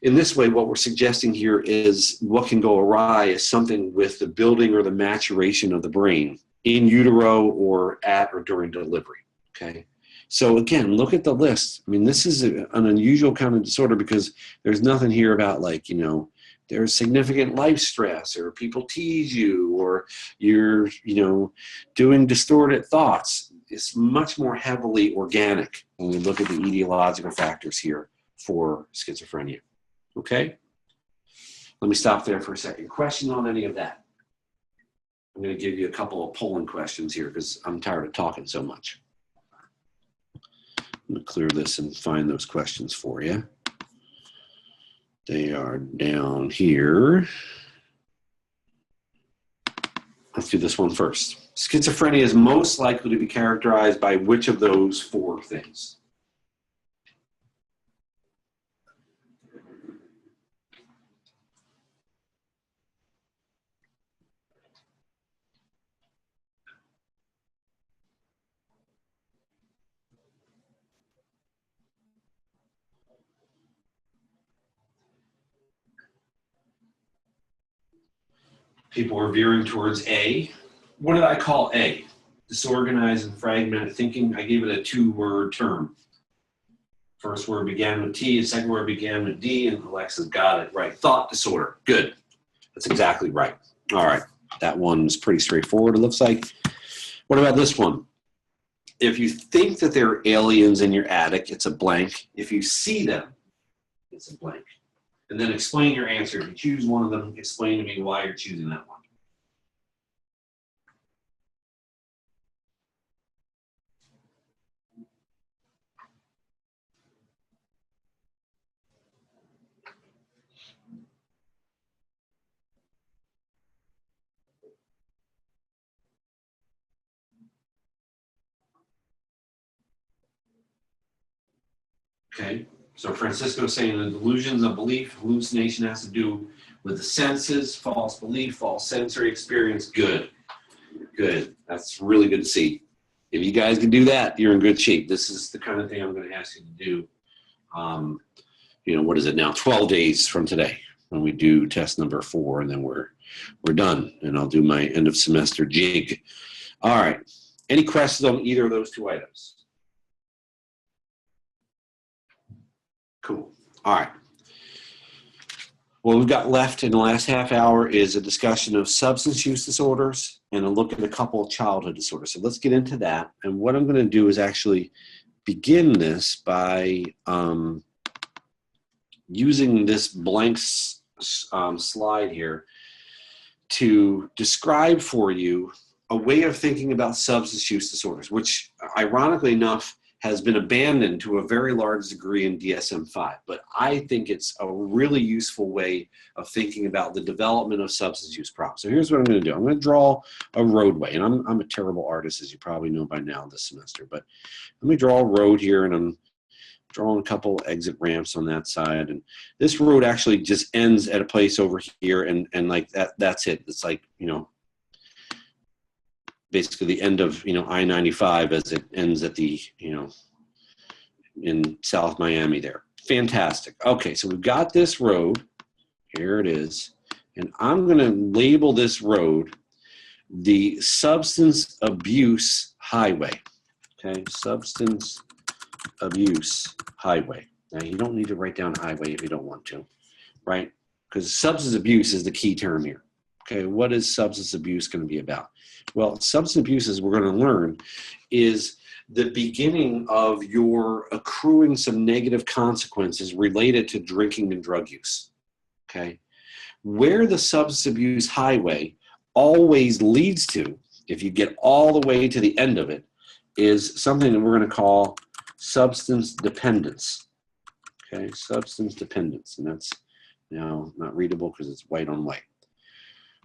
in this way, what we're suggesting here is what can go awry is something with the building or the maturation of the brain in utero or at or during delivery. Okay. So again, look at the list. I mean, this is an unusual kind of disorder because there's nothing here about like, you know, there's significant life stress or people tease you or you're, you know, doing distorted thoughts. It's much more heavily organic when we look at the etiological factors here for schizophrenia. Okay? Let me stop there for a second. Question on any of that? I'm going to give you a couple of polling questions here because I'm tired of talking so much. I'm going to clear this and find those questions for you. They are down here. Let's do this one first. Schizophrenia is most likely to be characterized by which of those four things? People are veering towards A. What did I call A? Disorganized and fragmented thinking. I gave it a two-word term. First word began with T, the second word began with D, and Alexa's got it right. Thought disorder. Good. That's exactly right. All right. That one's pretty straightforward, it looks like. What about this one? If you think that there are aliens in your attic, it's a blank. If you see them, it's a blank. And then explain your answer. If you choose one of them, explain to me why you're choosing that one. Okay. So Francisco's saying the delusions of belief, hallucination has to do with the senses, false belief, false sensory experience. Good. Good. That's really good to see. If you guys can do that, you're in good shape. This is the kind of thing I'm going to ask you to do. You know, what is it now? 12 days from today when we do test number 4, and then we're done. And I'll do my end of semester jig. All right. Any questions on either of those two items? Cool. All right. What we've got left in the last half hour is a discussion of substance use disorders and a look at a couple of childhood disorders. So let's get into that. And what I'm going to do is actually begin this by using this blank slide here to describe for you a way of thinking about substance use disorders, which ironically enough has been abandoned to a very large degree in DSM-5. But I think it's a really useful way of thinking about the development of substance use problems. So here's what I'm going to do. I'm going to draw a roadway. And I'm a terrible artist, as you probably know by now this semester. But let me draw a road here, and I'm drawing a couple exit ramps on that side. And this road actually just ends at a place over here, and like that's it. It's like, you know, basically the end of, you know, I-95 as it ends at the, you know, in South Miami there. Fantastic. Okay, so we've got this road. Here it is. And I'm going to label this road the substance abuse highway. Okay, substance abuse highway. Now, you don't need to write down highway if you don't want to, right? Because substance abuse is the key term here. Okay, what is substance abuse going to be about? Well, substance abuse, as we're going to learn, is the beginning of your accruing some negative consequences related to drinking and drug use. Okay, where the substance abuse highway always leads to if you get all the way to the end of it, is something that we're going to call substance dependence. Okay, substance dependence. And that's now not readable because it's white on white.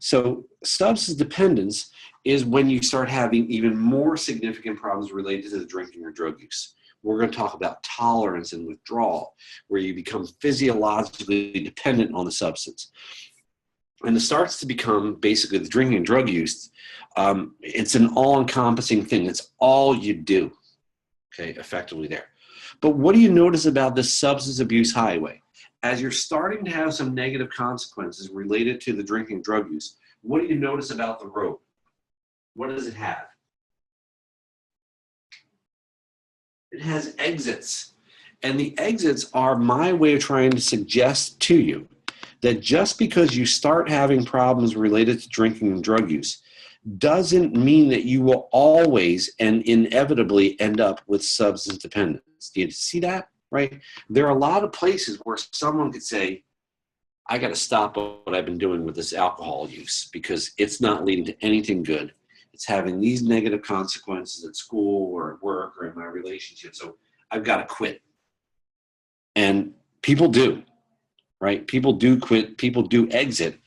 So substance dependence is when you start having even more significant problems related to the drinking or drug use. We're going to talk about tolerance and withdrawal, where you become physiologically dependent on the substance. And it starts to become basically the drinking and drug use. It's an all-encompassing thing. It's all you do, okay, effectively there. But what do you notice about this substance abuse highway? As you're starting to have some negative consequences related to the drinking and drug use, what do you notice about the road? What does it have? It has exits. And the exits are my way of trying to suggest to you that just because you start having problems related to drinking and drug use doesn't mean that you will always and inevitably end up with substance dependence. Do you see that? Right? There are a lot of places where someone could say, I got to stop what I've been doing with this alcohol use because it's not leading to anything good. It's having these negative consequences at school or at work or in my relationship. So I've got to quit. And people do, right? People do quit. People do exit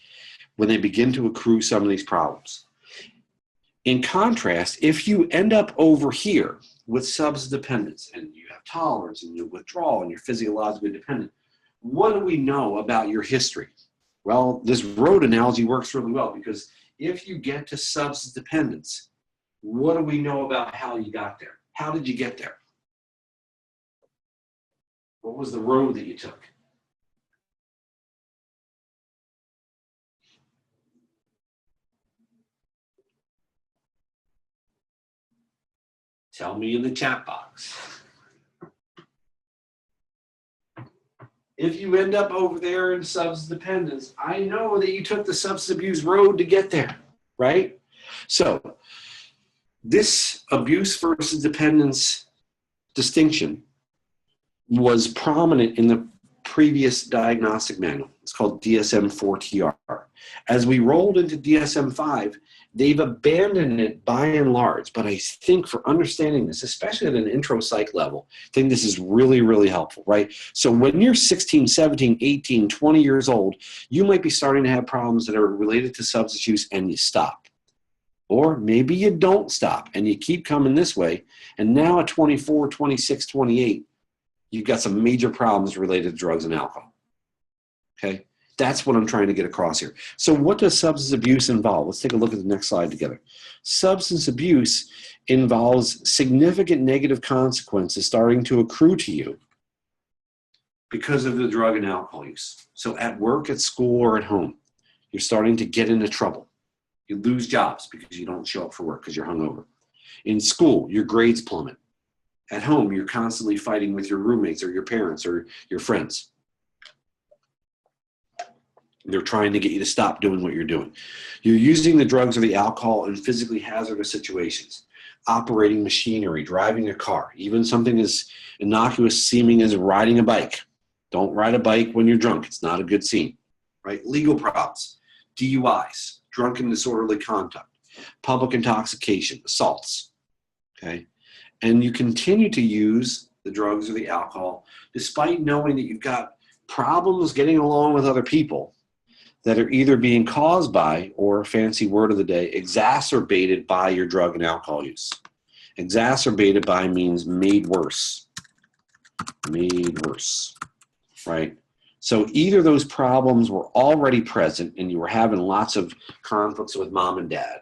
when they begin to accrue some of these problems. In contrast, if you end up over here with substance dependence and you have tolerance and you withdraw and you're physiologically dependent, what do we know about your history? Well, this road analogy works really well because if you get to substance dependence, what do we know about how you got there? How did you get there? What was the road that you took? Tell me in the chat box. If you end up over there in substance dependence, I know that you took the substance abuse road to get there, right? So this abuse versus dependence distinction was prominent in the previous diagnostic manual. It's called DSM-4TR. As we rolled into DSM-5, they've abandoned it by and large, but I think for understanding this, especially at an intro psych level, I think this is really, really helpful, right? So when you're 16, 17, 18, 20 years old, you might be starting to have problems that are related to substance use and you stop. Or maybe you don't stop and you keep coming this way, and now at 24, 26, 28, you've got some major problems related to drugs and alcohol, okay? That's what I'm trying to get across here. So what does substance abuse involve? Let's take a look at the next slide together. Substance abuse involves significant negative consequences starting to accrue to you because of the drug and alcohol use. So at work, at school, or at home, you're starting to get into trouble. You lose jobs because you don't show up for work because you're hungover. In school, your grades plummet. At home, you're constantly fighting with your roommates or your parents or your friends. They're trying to get you to stop doing what you're doing. You're using the drugs or the alcohol in physically hazardous situations, operating machinery, driving a car, even something as innocuous seeming as riding a bike. Don't ride a bike when you're drunk. It's not a good scene, right? Legal problems, DUIs, drunken disorderly conduct, public intoxication, assaults, okay? And you continue to use the drugs or the alcohol despite knowing that you've got problems getting along with other people that are either being caused by, or fancy word of the day, exacerbated by your drug and alcohol use. Exacerbated by means made worse. Made worse, right? So either those problems were already present and you were having lots of conflicts with mom and dad,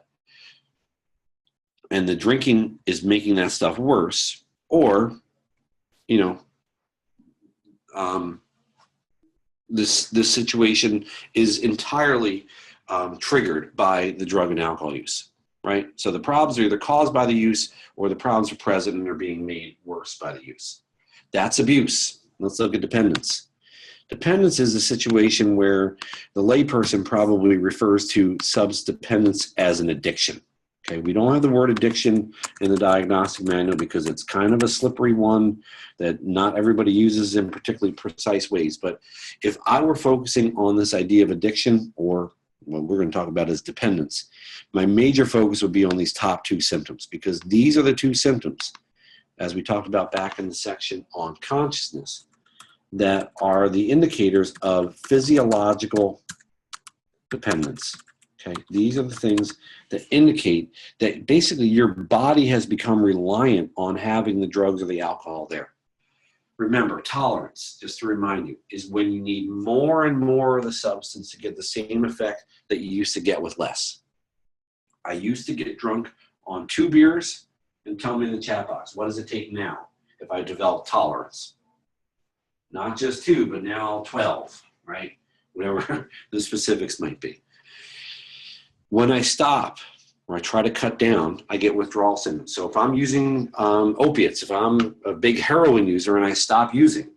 and the drinking is making that stuff worse, or, you know, this situation is entirely triggered by the drug and alcohol use, right? So the problems are either caused by the use or the problems are present and they're being made worse by the use. That's abuse. Let's look at dependence. Dependence is a situation where the layperson probably refers to substance dependence as an addiction. Okay, we don't have the word addiction in the diagnostic manual because it's kind of a slippery one that not everybody uses in particularly precise ways. But if I were focusing on this idea of addiction or what we're going to talk about is dependence. My major focus would be on these top two symptoms, because these are the two symptoms, as we talked about back in the section on consciousness, that are the indicators of physiological dependence. Okay, these are the things that indicate that basically your body has become reliant on having the drugs or the alcohol there. Remember, tolerance, just to remind you, is when you need more and more of the substance to get the same effect that you used to get with less. I used to get drunk on 2 beers, and tell me in the chat box, what does it take now if I develop tolerance? Not just 2, but now 12, right? Whatever the specifics might be. When I stop or I try to cut down, I get withdrawal symptoms. So if I'm using opiates, if I'm a big heroin user and I stop using,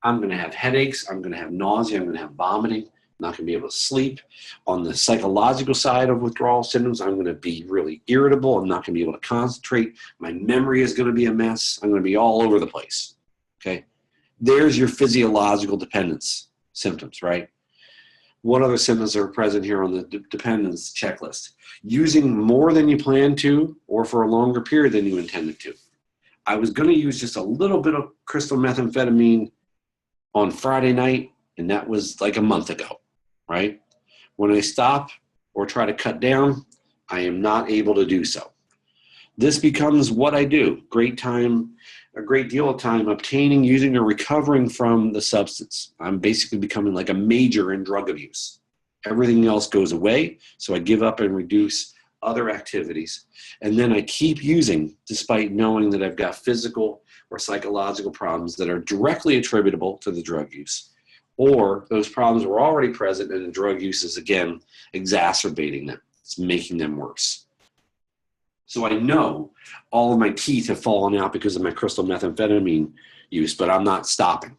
I'm going to have headaches, I'm going to have nausea, I'm going to have vomiting, I'm not going to be able to sleep. On the psychological side of withdrawal symptoms, I'm going to be really irritable, I'm not going to be able to concentrate, my memory is going to be a mess, I'm going to be all over the place. Okay, there's your physiological dependence symptoms, right? What other symptoms are present here on the dependence checklist? Using more than you plan to, or for a longer period than you intended to. I was going to use just a little bit of crystal methamphetamine on Friday night, and that was like a month ago, right? When I stop or try to cut down, I am not able to do so. This becomes what I do. A great deal of time obtaining, using, or recovering from the substance. I'm basically becoming like a major in drug abuse. Everything else goes away, so I give up and reduce other activities. And then I keep using despite knowing that I've got physical or psychological problems that are directly attributable to the drug use. Or those problems were already present and the drug use is, again, exacerbating them. It's making them worse. So I know all of my teeth have fallen out because of my crystal methamphetamine use, but I'm not stopping.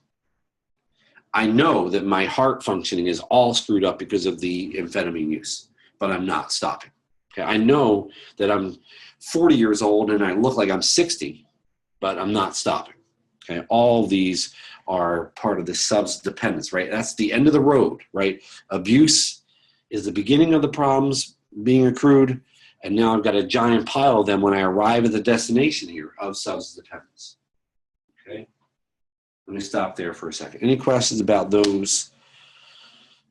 I know that my heart functioning is all screwed up because of the amphetamine use, but I'm not stopping. Okay? I know that I'm 40 years old and I look like I'm 60, but I'm not stopping. Okay? All of these are part of the substance dependence, right? That's the end of the road, right? Abuse is the beginning of the problems being accrued. And now I've got a giant pile of them when I arrive at the destination here of substance dependence. Okay? Let me stop there for a second. Any questions about those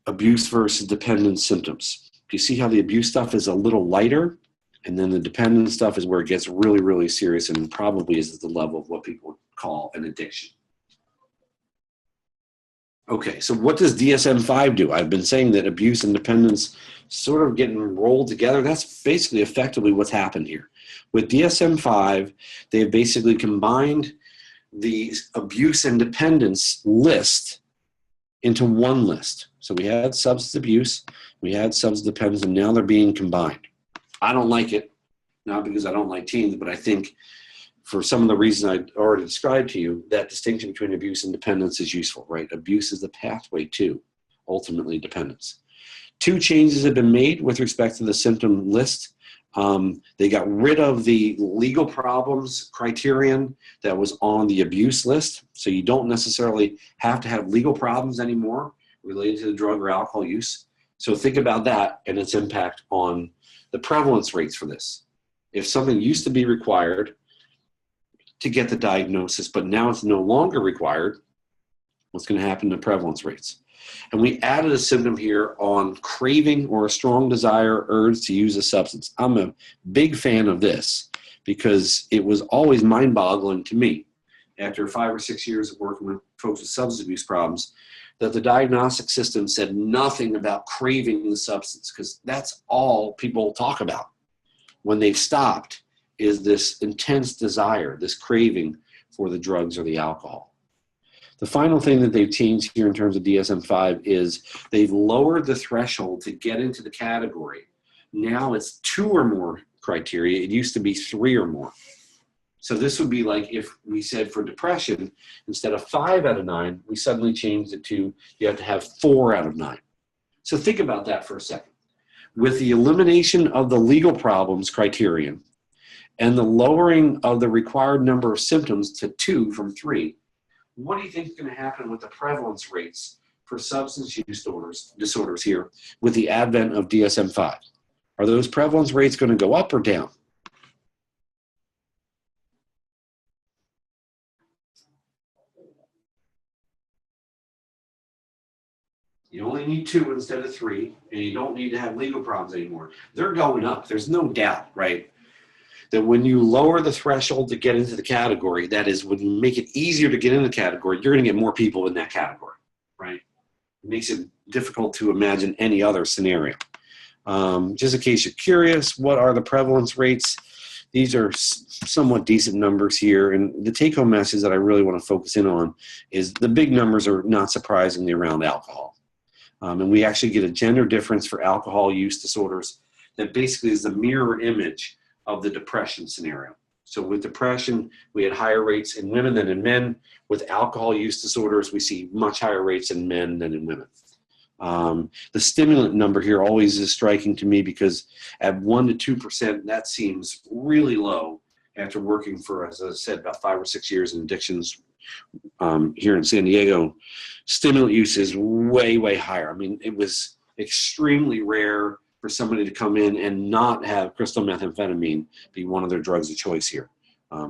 abuse versus dependence symptoms? Do you see how the abuse stuff is a little lighter? And then the dependent stuff is where it gets really, really serious and probably is at the level of what people call an addiction. Okay, so what does DSM-5 do? I've been saying that abuse and dependence sort of getting rolled together. That's basically effectively what's happened here. With DSM-5, they've basically combined the abuse and dependence list into one list. So we had substance abuse, we had substance dependence, and now they're being combined. I don't like it, not because I don't like teens, but I think for some of the reasons I already described to you, that distinction between abuse and dependence is useful, right? Abuse is the pathway to ultimately dependence. 2 changes have been made with respect to the symptom list. They got rid of the legal problems criterion that was on the abuse list. So you don't necessarily have to have legal problems anymore related to the drug or alcohol use. So think about that and its impact on the prevalence rates for this. If something used to be required to get the diagnosis, but now it's no longer required, what's going to happen to prevalence rates? And we added a symptom here on craving or a strong desire or urge to use a substance. I'm a big fan of this because it was always mind-boggling to me after 5 or 6 years of working with folks with substance abuse problems that the diagnostic system said nothing about craving the substance, because that's all people talk about when they've stopped, is this intense desire, this craving for the drugs or the alcohol. The final thing that they've changed here in terms of DSM-5 is they've lowered the threshold to get into the category. Now it's 2 or more criteria. It used to be 3 or more. So this would be like if we said for depression, instead of 5 out of 9, we suddenly changed it to you have to have 4 out of 9. So think about that for a second. With the elimination of the legal problems criterion and the lowering of the required number of symptoms to 2 from 3, what do you think is going to happen with the prevalence rates for substance use disorders here with the advent of DSM-5? Are those prevalence rates going to go up or down? You only need 2 instead of 3, and you don't need to have legal problems anymore. They're going up. There's no doubt, right? That when you lower the threshold to get into the category, that is, when you make it easier to get into the category, you're going to get more people in that category, right? It makes it difficult to imagine any other scenario. Just in case you're curious, what are the prevalence rates? These are somewhat decent numbers here, and the take-home message that I really want to focus in on is the big numbers are not surprisingly around alcohol. And we actually get a gender difference for alcohol use disorders that basically is the mirror image of the depression scenario. So with depression, we had higher rates in women than in men. With alcohol use disorders, we see much higher rates in men than in women. The stimulant number here always is striking to me because at 1 to 2%, that seems really low after working for, as I said, about 5 or 6 years in addictions here in San Diego. Stimulant use is way, way higher. I mean, it was extremely rare for somebody to come in and not have crystal methamphetamine be one of their drugs of choice here,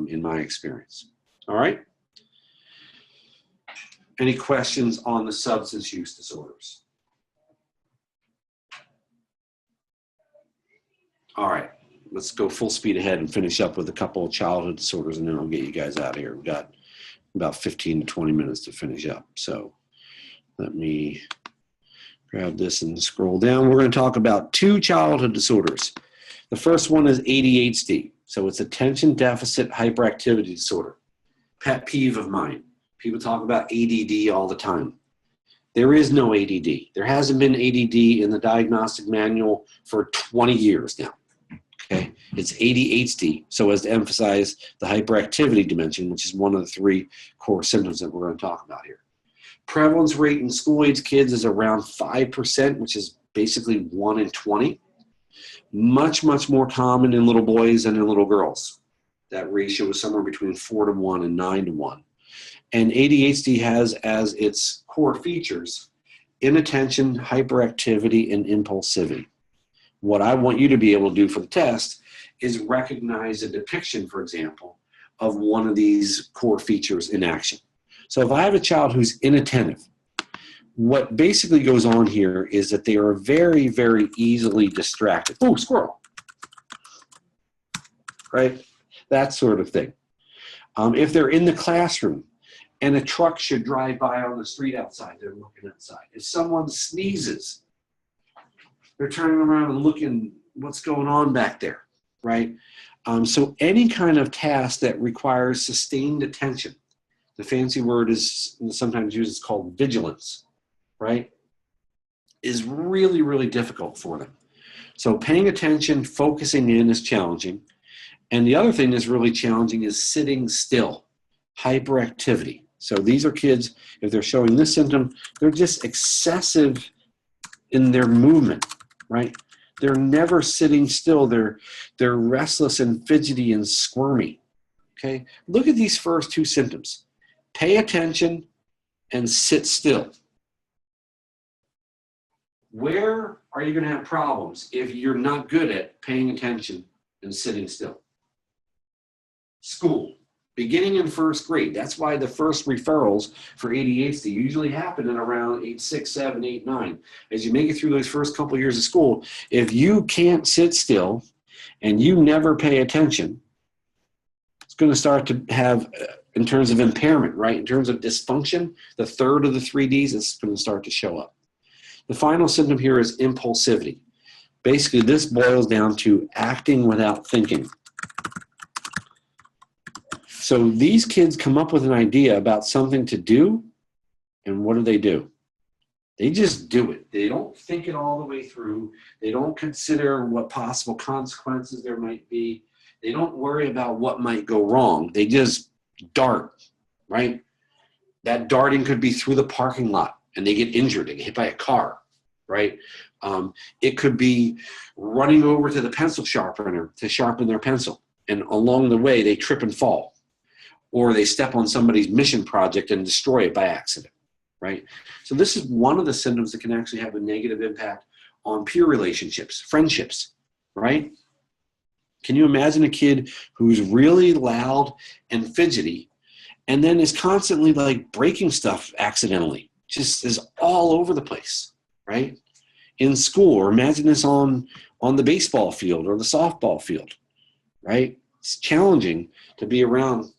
in my experience. All right? Any questions on the substance use disorders? All right, let's go full speed ahead and finish up with a couple of childhood disorders, and then I'll get you guys out of here. We've got about 15 to 20 minutes to finish up. So let me grab this and scroll down. We're going to talk about 2 childhood disorders. The first one is ADHD. So it's attention deficit hyperactivity disorder. Pet peeve of mine. People talk about ADD all the time. There is no ADD. There hasn't been ADD in the diagnostic manual for 20 years now. Okay, it's ADHD, so as to emphasize the hyperactivity dimension, which is one of the 3 core symptoms that we're going to talk about here. Prevalence rate in school-age kids is around 5%, which is basically 1 in 20. Much, much more common in little boys than in little girls. That ratio is somewhere between 4 to 1 and 9 to 1. And ADHD has as its core features inattention, hyperactivity, and impulsivity. What I want you to be able to do for the test is recognize a depiction, for example, of one of these core features in action. So if I have a child who's inattentive, what basically goes on here is that they are very, very easily distracted. Oh, squirrel. Right? That sort of thing. If they're in the classroom and a truck should drive by on the street outside, they're looking outside. If someone sneezes, they're turning around and looking what's going on back there, right? So any kind of task that requires sustained attention, the fancy word is sometimes used, it's called vigilance, right, is really, really difficult for them. So paying attention, focusing in is challenging. And the other thing that's really challenging is sitting still, hyperactivity. So these are kids, if they're showing this symptom, they're just excessive in their movement, right? They're never sitting still. They're restless and fidgety and squirmy, okay? Look at these first 2 symptoms. Pay attention and sit still. Where are you going to have problems if you're not good at paying attention and sitting still? School. Beginning in 1st grade. That's why the first referrals for ADHD usually happen in around age 6, 7, 8, 9. As you make it through those first couple of years of school, if you can't sit still and you never pay attention, it's going to start to have, in terms of impairment, right? In terms of dysfunction, the third of the 3 Ds is going to start to show up. The final symptom here is impulsivity. Basically, this boils down to acting without thinking. So these kids come up with an idea about something to do, and what do? They just do it. They don't think it all the way through. They don't consider what possible consequences there might be. They don't worry about what might go wrong. They just dart, right? That darting could be through the parking lot, and they get injured. They get hit by a car, right? It could be running over to the pencil sharpener to sharpen their pencil, and along the way, they trip and fall. Or they step on somebody's mission project and destroy it by accident, right? So this is one of the symptoms that can actually have a negative impact on peer relationships, friendships, right? Can you imagine a kid who's really loud and fidgety and then is constantly like breaking stuff accidentally, just is all over the place, right? In school, or imagine this on the baseball field or the softball field, right? It's challenging to be around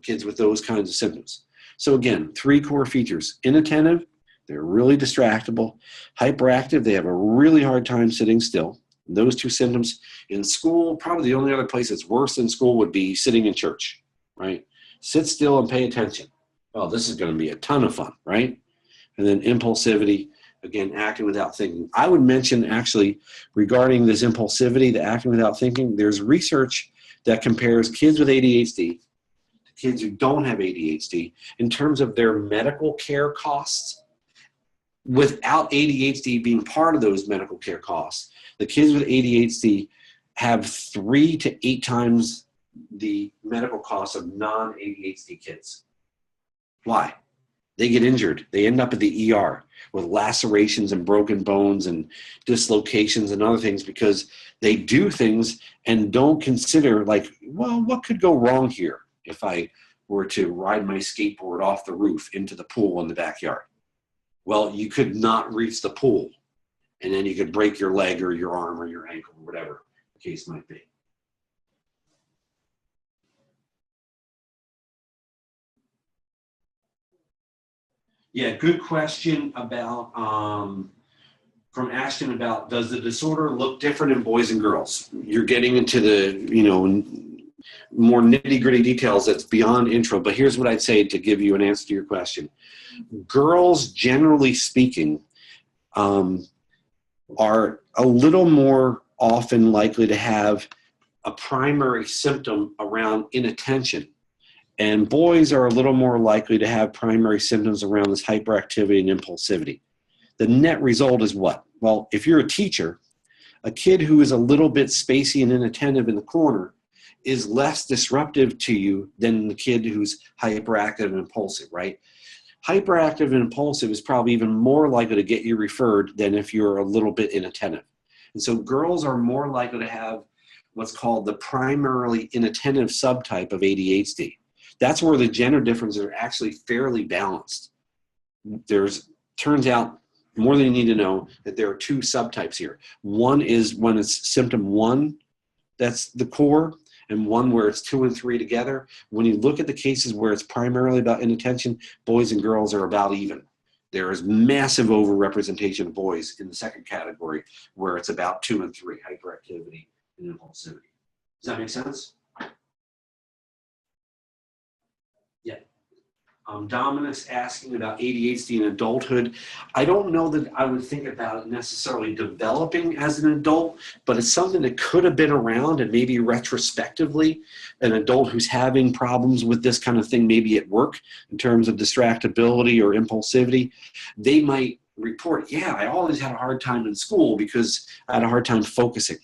kids with those kinds of symptoms. So again, 3 core features: inattentive, they're really distractible; hyperactive, they have a really hard time sitting still. Those 2 symptoms in school, probably the only other place that's worse than school would be sitting in church, right? Sit still and pay attention. Well, this is going to be a ton of fun, right? And then impulsivity, again, acting without thinking. I would mention actually regarding this impulsivity, the acting without thinking, there's research that compares kids with ADHD to kids who don't have ADHD in terms of their medical care costs without ADHD being part of those medical care costs. The kids with ADHD have 3 to 8 times the medical costs of non-ADHD kids. Why? They get injured. They end up at the ER with lacerations and broken bones and dislocations and other things because they do things and don't consider, like, well, what could go wrong here if I were to ride my skateboard off the roof into the pool in the backyard? Well, you could not reach the pool, and then you could break your leg or your arm or your ankle or whatever the case might be. Yeah, good question about, from Ashton, about does the disorder look different in boys and girls? You're getting into the, more nitty-gritty details that's beyond intro, but here's what I'd say to give you an answer to your question. Girls, generally speaking, are a little more often likely to have a primary symptom around inattention. And boys are a little more likely to have primary symptoms around this hyperactivity and impulsivity. The net result is what? Well, if you're a teacher, a kid who is a little bit spacey and inattentive in the corner is less disruptive to you than the kid who's hyperactive and impulsive, right? Hyperactive and impulsive is probably even more likely to get you referred than if you're a little bit inattentive. And so girls are more likely to have what's called the primarily inattentive subtype of ADHD. That's where the gender differences are actually fairly balanced. Turns out, more than you need to know, that there are 2 subtypes here. One is when it's symptom 1, that's the core, and one where it's 2 and 3 together. When you look at the cases where it's primarily about inattention, boys and girls are about even. There is massive overrepresentation of boys in the second category where it's about 2 and 3, hyperactivity and impulsivity. Does that make sense? Yeah. Dominic's asking about ADHD in adulthood. I don't know that I would think about it necessarily developing as an adult, but it's something that could have been around, and maybe retrospectively, an adult who's having problems with this kind of thing, maybe at work in terms of distractibility or impulsivity, they might report, yeah, I always had a hard time in school because I had a hard time focusing.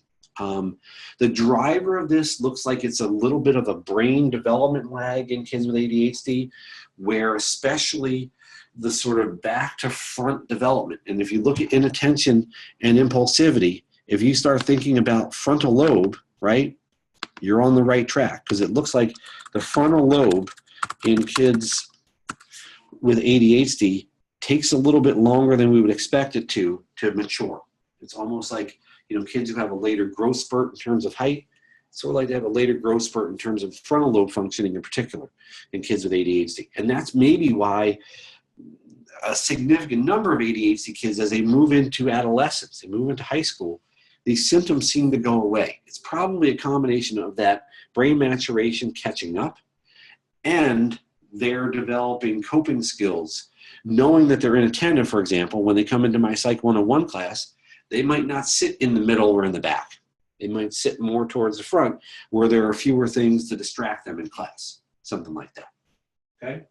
The driver of this looks like it's a little bit of a brain development lag in kids with ADHD, where especially the sort of back to front development. And if you look at inattention and impulsivity, if you start thinking about frontal lobe, right, you're on the right track, because it looks like the frontal lobe in kids with ADHD takes a little bit longer than we would expect it to mature. It's almost like, kids who have a later growth spurt in terms of height, sort of like they have a later growth spurt in terms of frontal lobe functioning in particular in kids with ADHD. And that's maybe why a significant number of ADHD kids, as they move into adolescence, they move into high school, these symptoms seem to go away. It's probably a combination of that brain maturation catching up, and they're developing coping skills, knowing that they're inattentive. For example, when they come into my Psych 101 class, they might not sit in the middle or in the back. They might sit more towards the front where there are fewer things to distract them in class, something like that. Okay?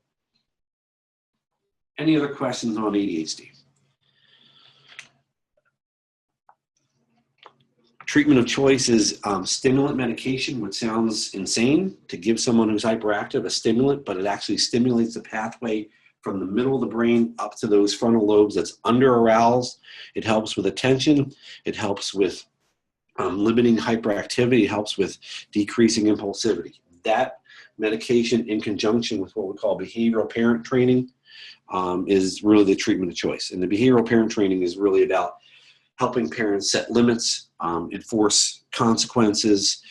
Any other questions on ADHD? Treatment of choice is stimulant medication, which sounds insane to give someone who's hyperactive a stimulant, but it actually stimulates the pathway from the middle of the brain up to those frontal lobes that's under aroused. It helps with attention. It helps with limiting hyperactivity. It helps with decreasing impulsivity. That medication in conjunction with what we call behavioral parent training is really the treatment of choice. And the behavioral parent training is really about helping parents set limits, enforce consequences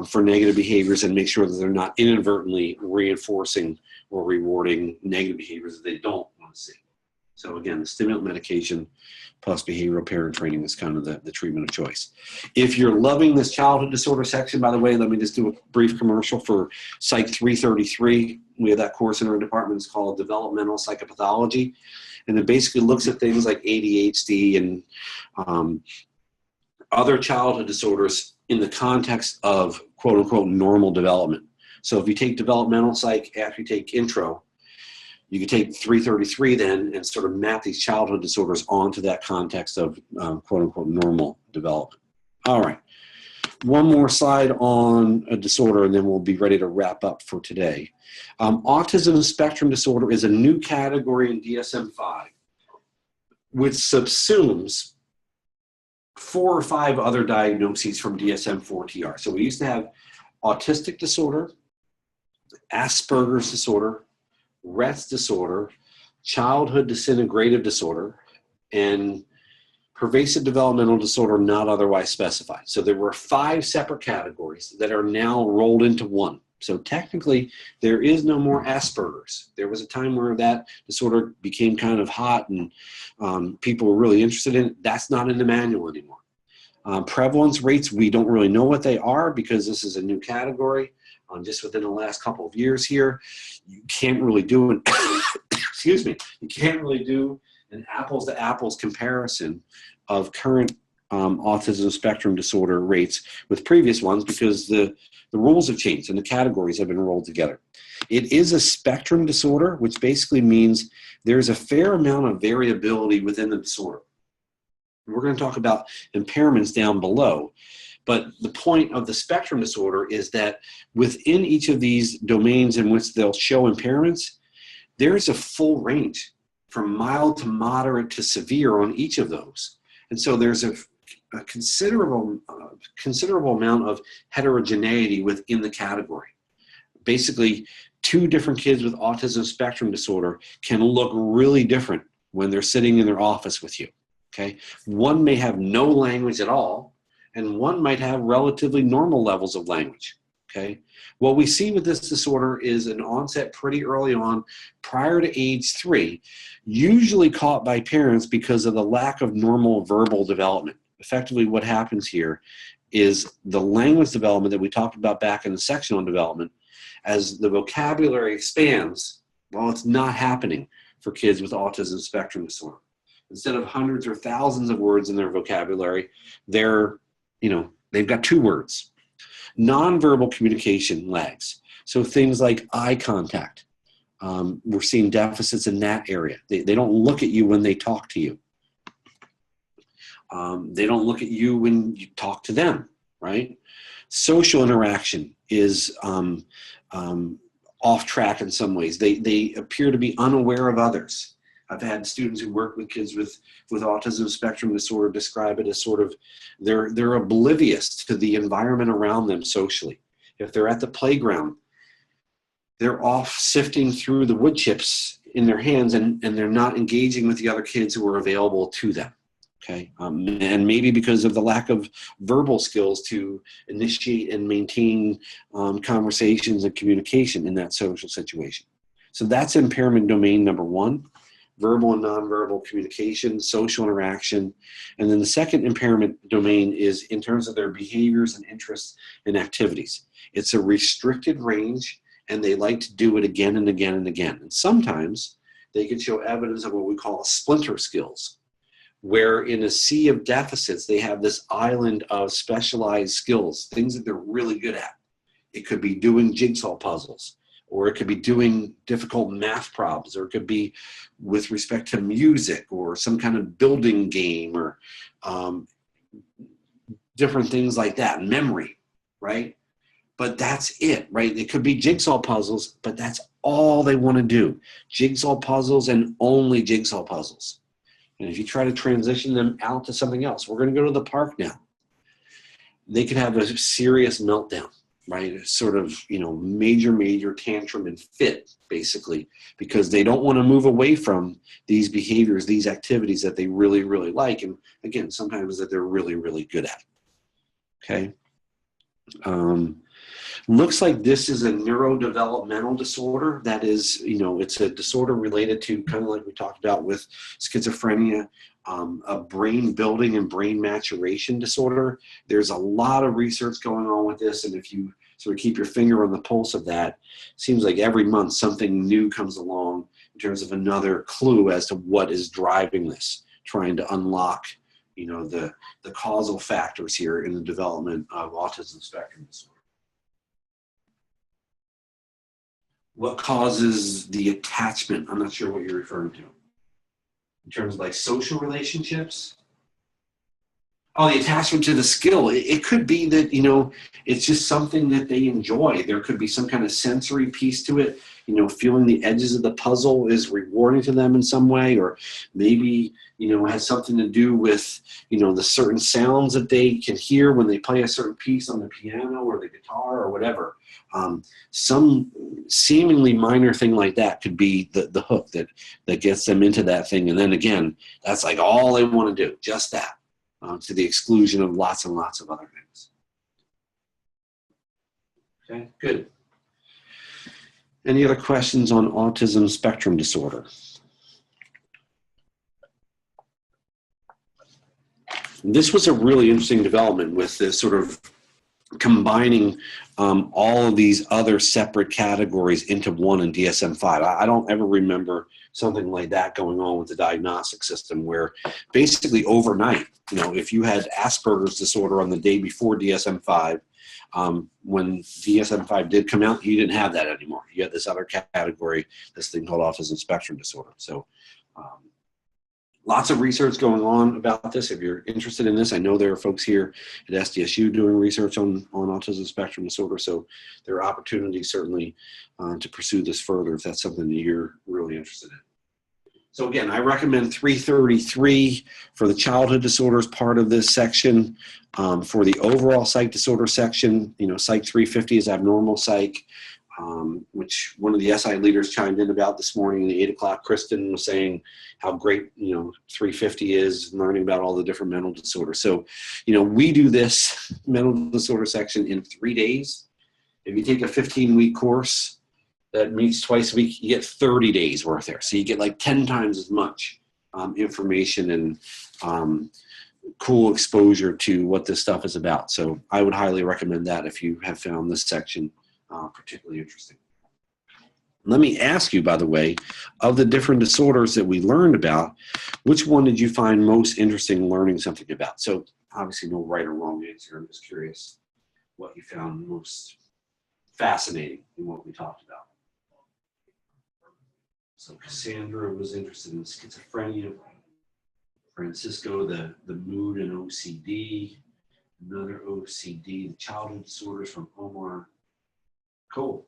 for negative behaviors, and make sure that they're not inadvertently reinforcing or rewarding negative behaviors that they don't want to see. So again, the stimulant medication plus behavioral parent training is kind of the treatment of choice. If you're loving this childhood disorder section, by the way, let me just do a brief commercial for Psych 333. We have that course in our department. It's called Developmental Psychopathology. And it basically looks at things like ADHD and other childhood disorders in the context of quote unquote normal development. So if you take developmental psych after you take intro, you can take 333 then and sort of map these childhood disorders onto that context of quote unquote normal development. All right. One more slide on a disorder and then we'll be ready to wrap up for today. Autism spectrum disorder is a new category in DSM-5 which subsumes 4 or 5 other diagnoses from DSM-4-TR. So we used to have autistic disorder, Asperger's disorder, Rett's disorder, childhood disintegrative disorder, and pervasive developmental disorder not otherwise specified. So there were 5 separate categories that are now rolled into one. So technically, there is no more Asperger's. There was a time where that disorder became kind of hot and people were really interested in it. That's not in the manual anymore. Prevalence rates, we don't really know what they are because this is a new category. Just within the last couple of years here, you can't really do an excuse me, you can't really do an apples to apples comparison of current autism spectrum disorder rates with previous ones because the rules have changed and the categories have been rolled together. It is a spectrum disorder, which basically means there's a fair amount of variability within the disorder. We're going to talk about impairments down below. But the point of the spectrum disorder is that within each of these domains in which they'll show impairments, there's a full range from mild to moderate to severe on each of those. And so there's a considerable amount of heterogeneity within the category. Basically, 2 different kids with autism spectrum disorder can look really different when they're sitting in their office with you. Okay? One may have no language at all, and one might have relatively normal levels of language, okay? What we see with this disorder is an onset pretty early on, prior to age 3, usually caught by parents because of the lack of normal verbal development. Effectively, what happens here is the language development that we talked about back in the section on development, as the vocabulary expands, well, it's not happening for kids with autism spectrum disorder. Instead of hundreds or thousands of words in their vocabulary, they've got 2 words. Nonverbal communication lags. So things like eye contact. We're seeing deficits in that area. They don't look at you when they talk to you. They don't look at you when you talk to them, right? Social interaction is off track in some ways. They appear to be unaware of others. I've had students who work with kids with autism spectrum disorder describe it as sort of they're oblivious to the environment around them socially. If they're at the playground, they're off sifting through the wood chips in their hands and they're not engaging with the other kids who are available to them. Okay, and maybe because of the lack of verbal skills to initiate and maintain conversations and communication in that social situation. So that's impairment domain number 1. Verbal and nonverbal communication, social interaction. And then the second impairment domain is in terms of their behaviors and interests and activities. It's a restricted range, and they like to do it again and again and again. And sometimes they can show evidence of what we call splinter skills, where in a sea of deficits, they have this island of specialized skills, things that they're really good at. It could be doing jigsaw puzzles, or it could be doing difficult math problems, or it could be with respect to music or some kind of building game or different things like that, memory, right? But that's it, right? It could be jigsaw puzzles, but that's all they want to do. Jigsaw puzzles and only jigsaw puzzles. And if you try to transition them out to something else, we're going to go to the park now. They could have a serious meltdown, right? A sort of, major tantrum and fit, basically, because they don't want to move away from these behaviors, these activities that they really, really like. And again, sometimes that they're really, really good at. Okay. Looks like this is a neurodevelopmental disorder. That is, it's a disorder related to, kind of like we talked about with schizophrenia, a brain building and brain maturation disorder. There's a lot of research going on with this, and if you sort of keep your finger on the pulse of that, it seems like every month something new comes along in terms of another clue as to what is driving this, trying to unlock, the causal factors here in the development of autism spectrum disorder. What causes the attachment? I'm not sure what you're referring to. In terms of like social relationships? Oh, the attachment to the skill. It could be that, it's just something that they enjoy. There could be some kind of sensory piece to it. Feeling the edges of the puzzle is rewarding to them in some way, or maybe, it has something to do with, the certain sounds that they can hear when they play a certain piece on the piano or the guitar or whatever. Some seemingly minor thing like that could be the hook that gets them into that thing. And then again, that's like all they want to do, just that, to the exclusion of lots and lots of other things. Okay, good. Any other questions on autism spectrum disorder? This was a really interesting development with this sort of combining all of these other separate categories into one in DSM-5. I don't ever remember something like that going on with the diagnostic system, where basically overnight, if you had Asperger's disorder on the day before DSM-5, when DSM-5 did come out, you didn't have that anymore. You had this other category, this thing called autism spectrum disorder. So lots of research going on about this. If you're interested in this, I know there are folks here at SDSU doing research on autism spectrum disorder, so there are opportunities certainly to pursue this further if that's something that you're really interested in. So again, I recommend 333 for the childhood disorders part of this section. For the overall psych disorder section, Psych 350 is abnormal psych, which one of the SI leaders chimed in about this morning at 8 o'clock. Kristen was saying how great, 350 is, learning about all the different mental disorders. So, we do this mental disorder section in 3 days. If you take a 15-week course that meets twice a week, you get 30 days worth there. So you get like 10 times as much information and cool exposure to what this stuff is about. So I would highly recommend that if you have found this section particularly interesting. Let me ask you, by the way, of the different disorders that we learned about, which one did you find most interesting learning something about? So obviously no right or wrong answer. I'm just curious what you found most fascinating in what we talked about. So Cassandra was interested in schizophrenia. Francisco, the mood and OCD. Another OCD, the childhood disorders from Omar. Cool.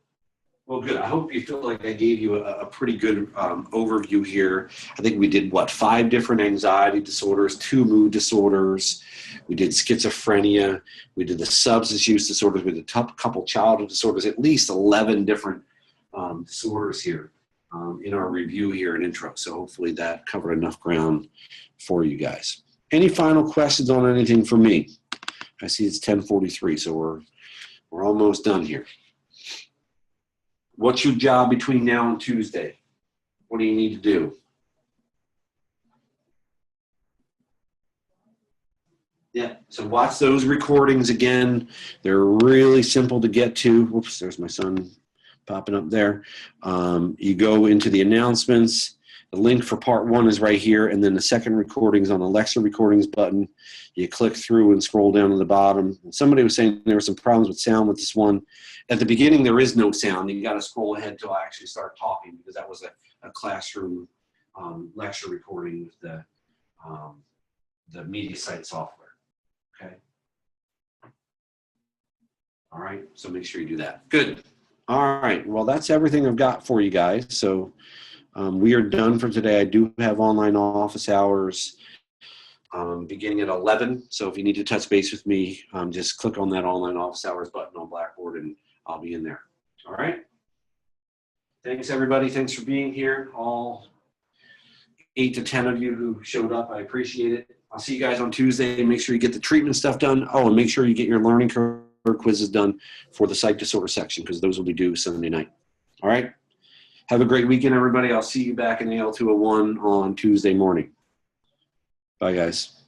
Well, good. I hope you feel like I gave you a pretty good overview here. I think we did, 5 different anxiety disorders, 2 mood disorders. We did schizophrenia. We did the substance use disorders. We did a couple childhood disorders, at least 11 different disorders here in our review here and intro. So hopefully that covered enough ground for you guys. Any final questions on anything for me? I see it's 10:43, so we're almost done here. What's your job between now and Tuesday? What do you need to do? Yeah, so watch those recordings again. They're really simple to get to. Whoops, there's my son popping up there. You go into the announcements. The link for part 1 is right here, and then the second recording is on the lecture recordings button. You click through and scroll down to the bottom. Somebody was saying there were some problems with sound with this one. At the beginning, there is no sound. You got to scroll ahead till I actually start talking, because that was a classroom lecture recording with the MediaSite software. Okay. All right. So make sure you do that. Good. All right. Well, that's everything I've got for you guys. So we are done for today. I do have online office hours beginning at 11. So if you need to touch base with me, just click on that online office hours button on Blackboard and I'll be in there. All right. Thanks, everybody. Thanks for being here. All 8 to 10 of you who showed up. I appreciate it. I'll see you guys on Tuesday. Make sure you get the treatment stuff done. Oh, and make sure you get your learning curve quizzes done for the psych disorder section because those will be due Sunday night. All right. Have a great weekend, everybody. I'll see you back in the L201 on Tuesday morning. Bye, guys.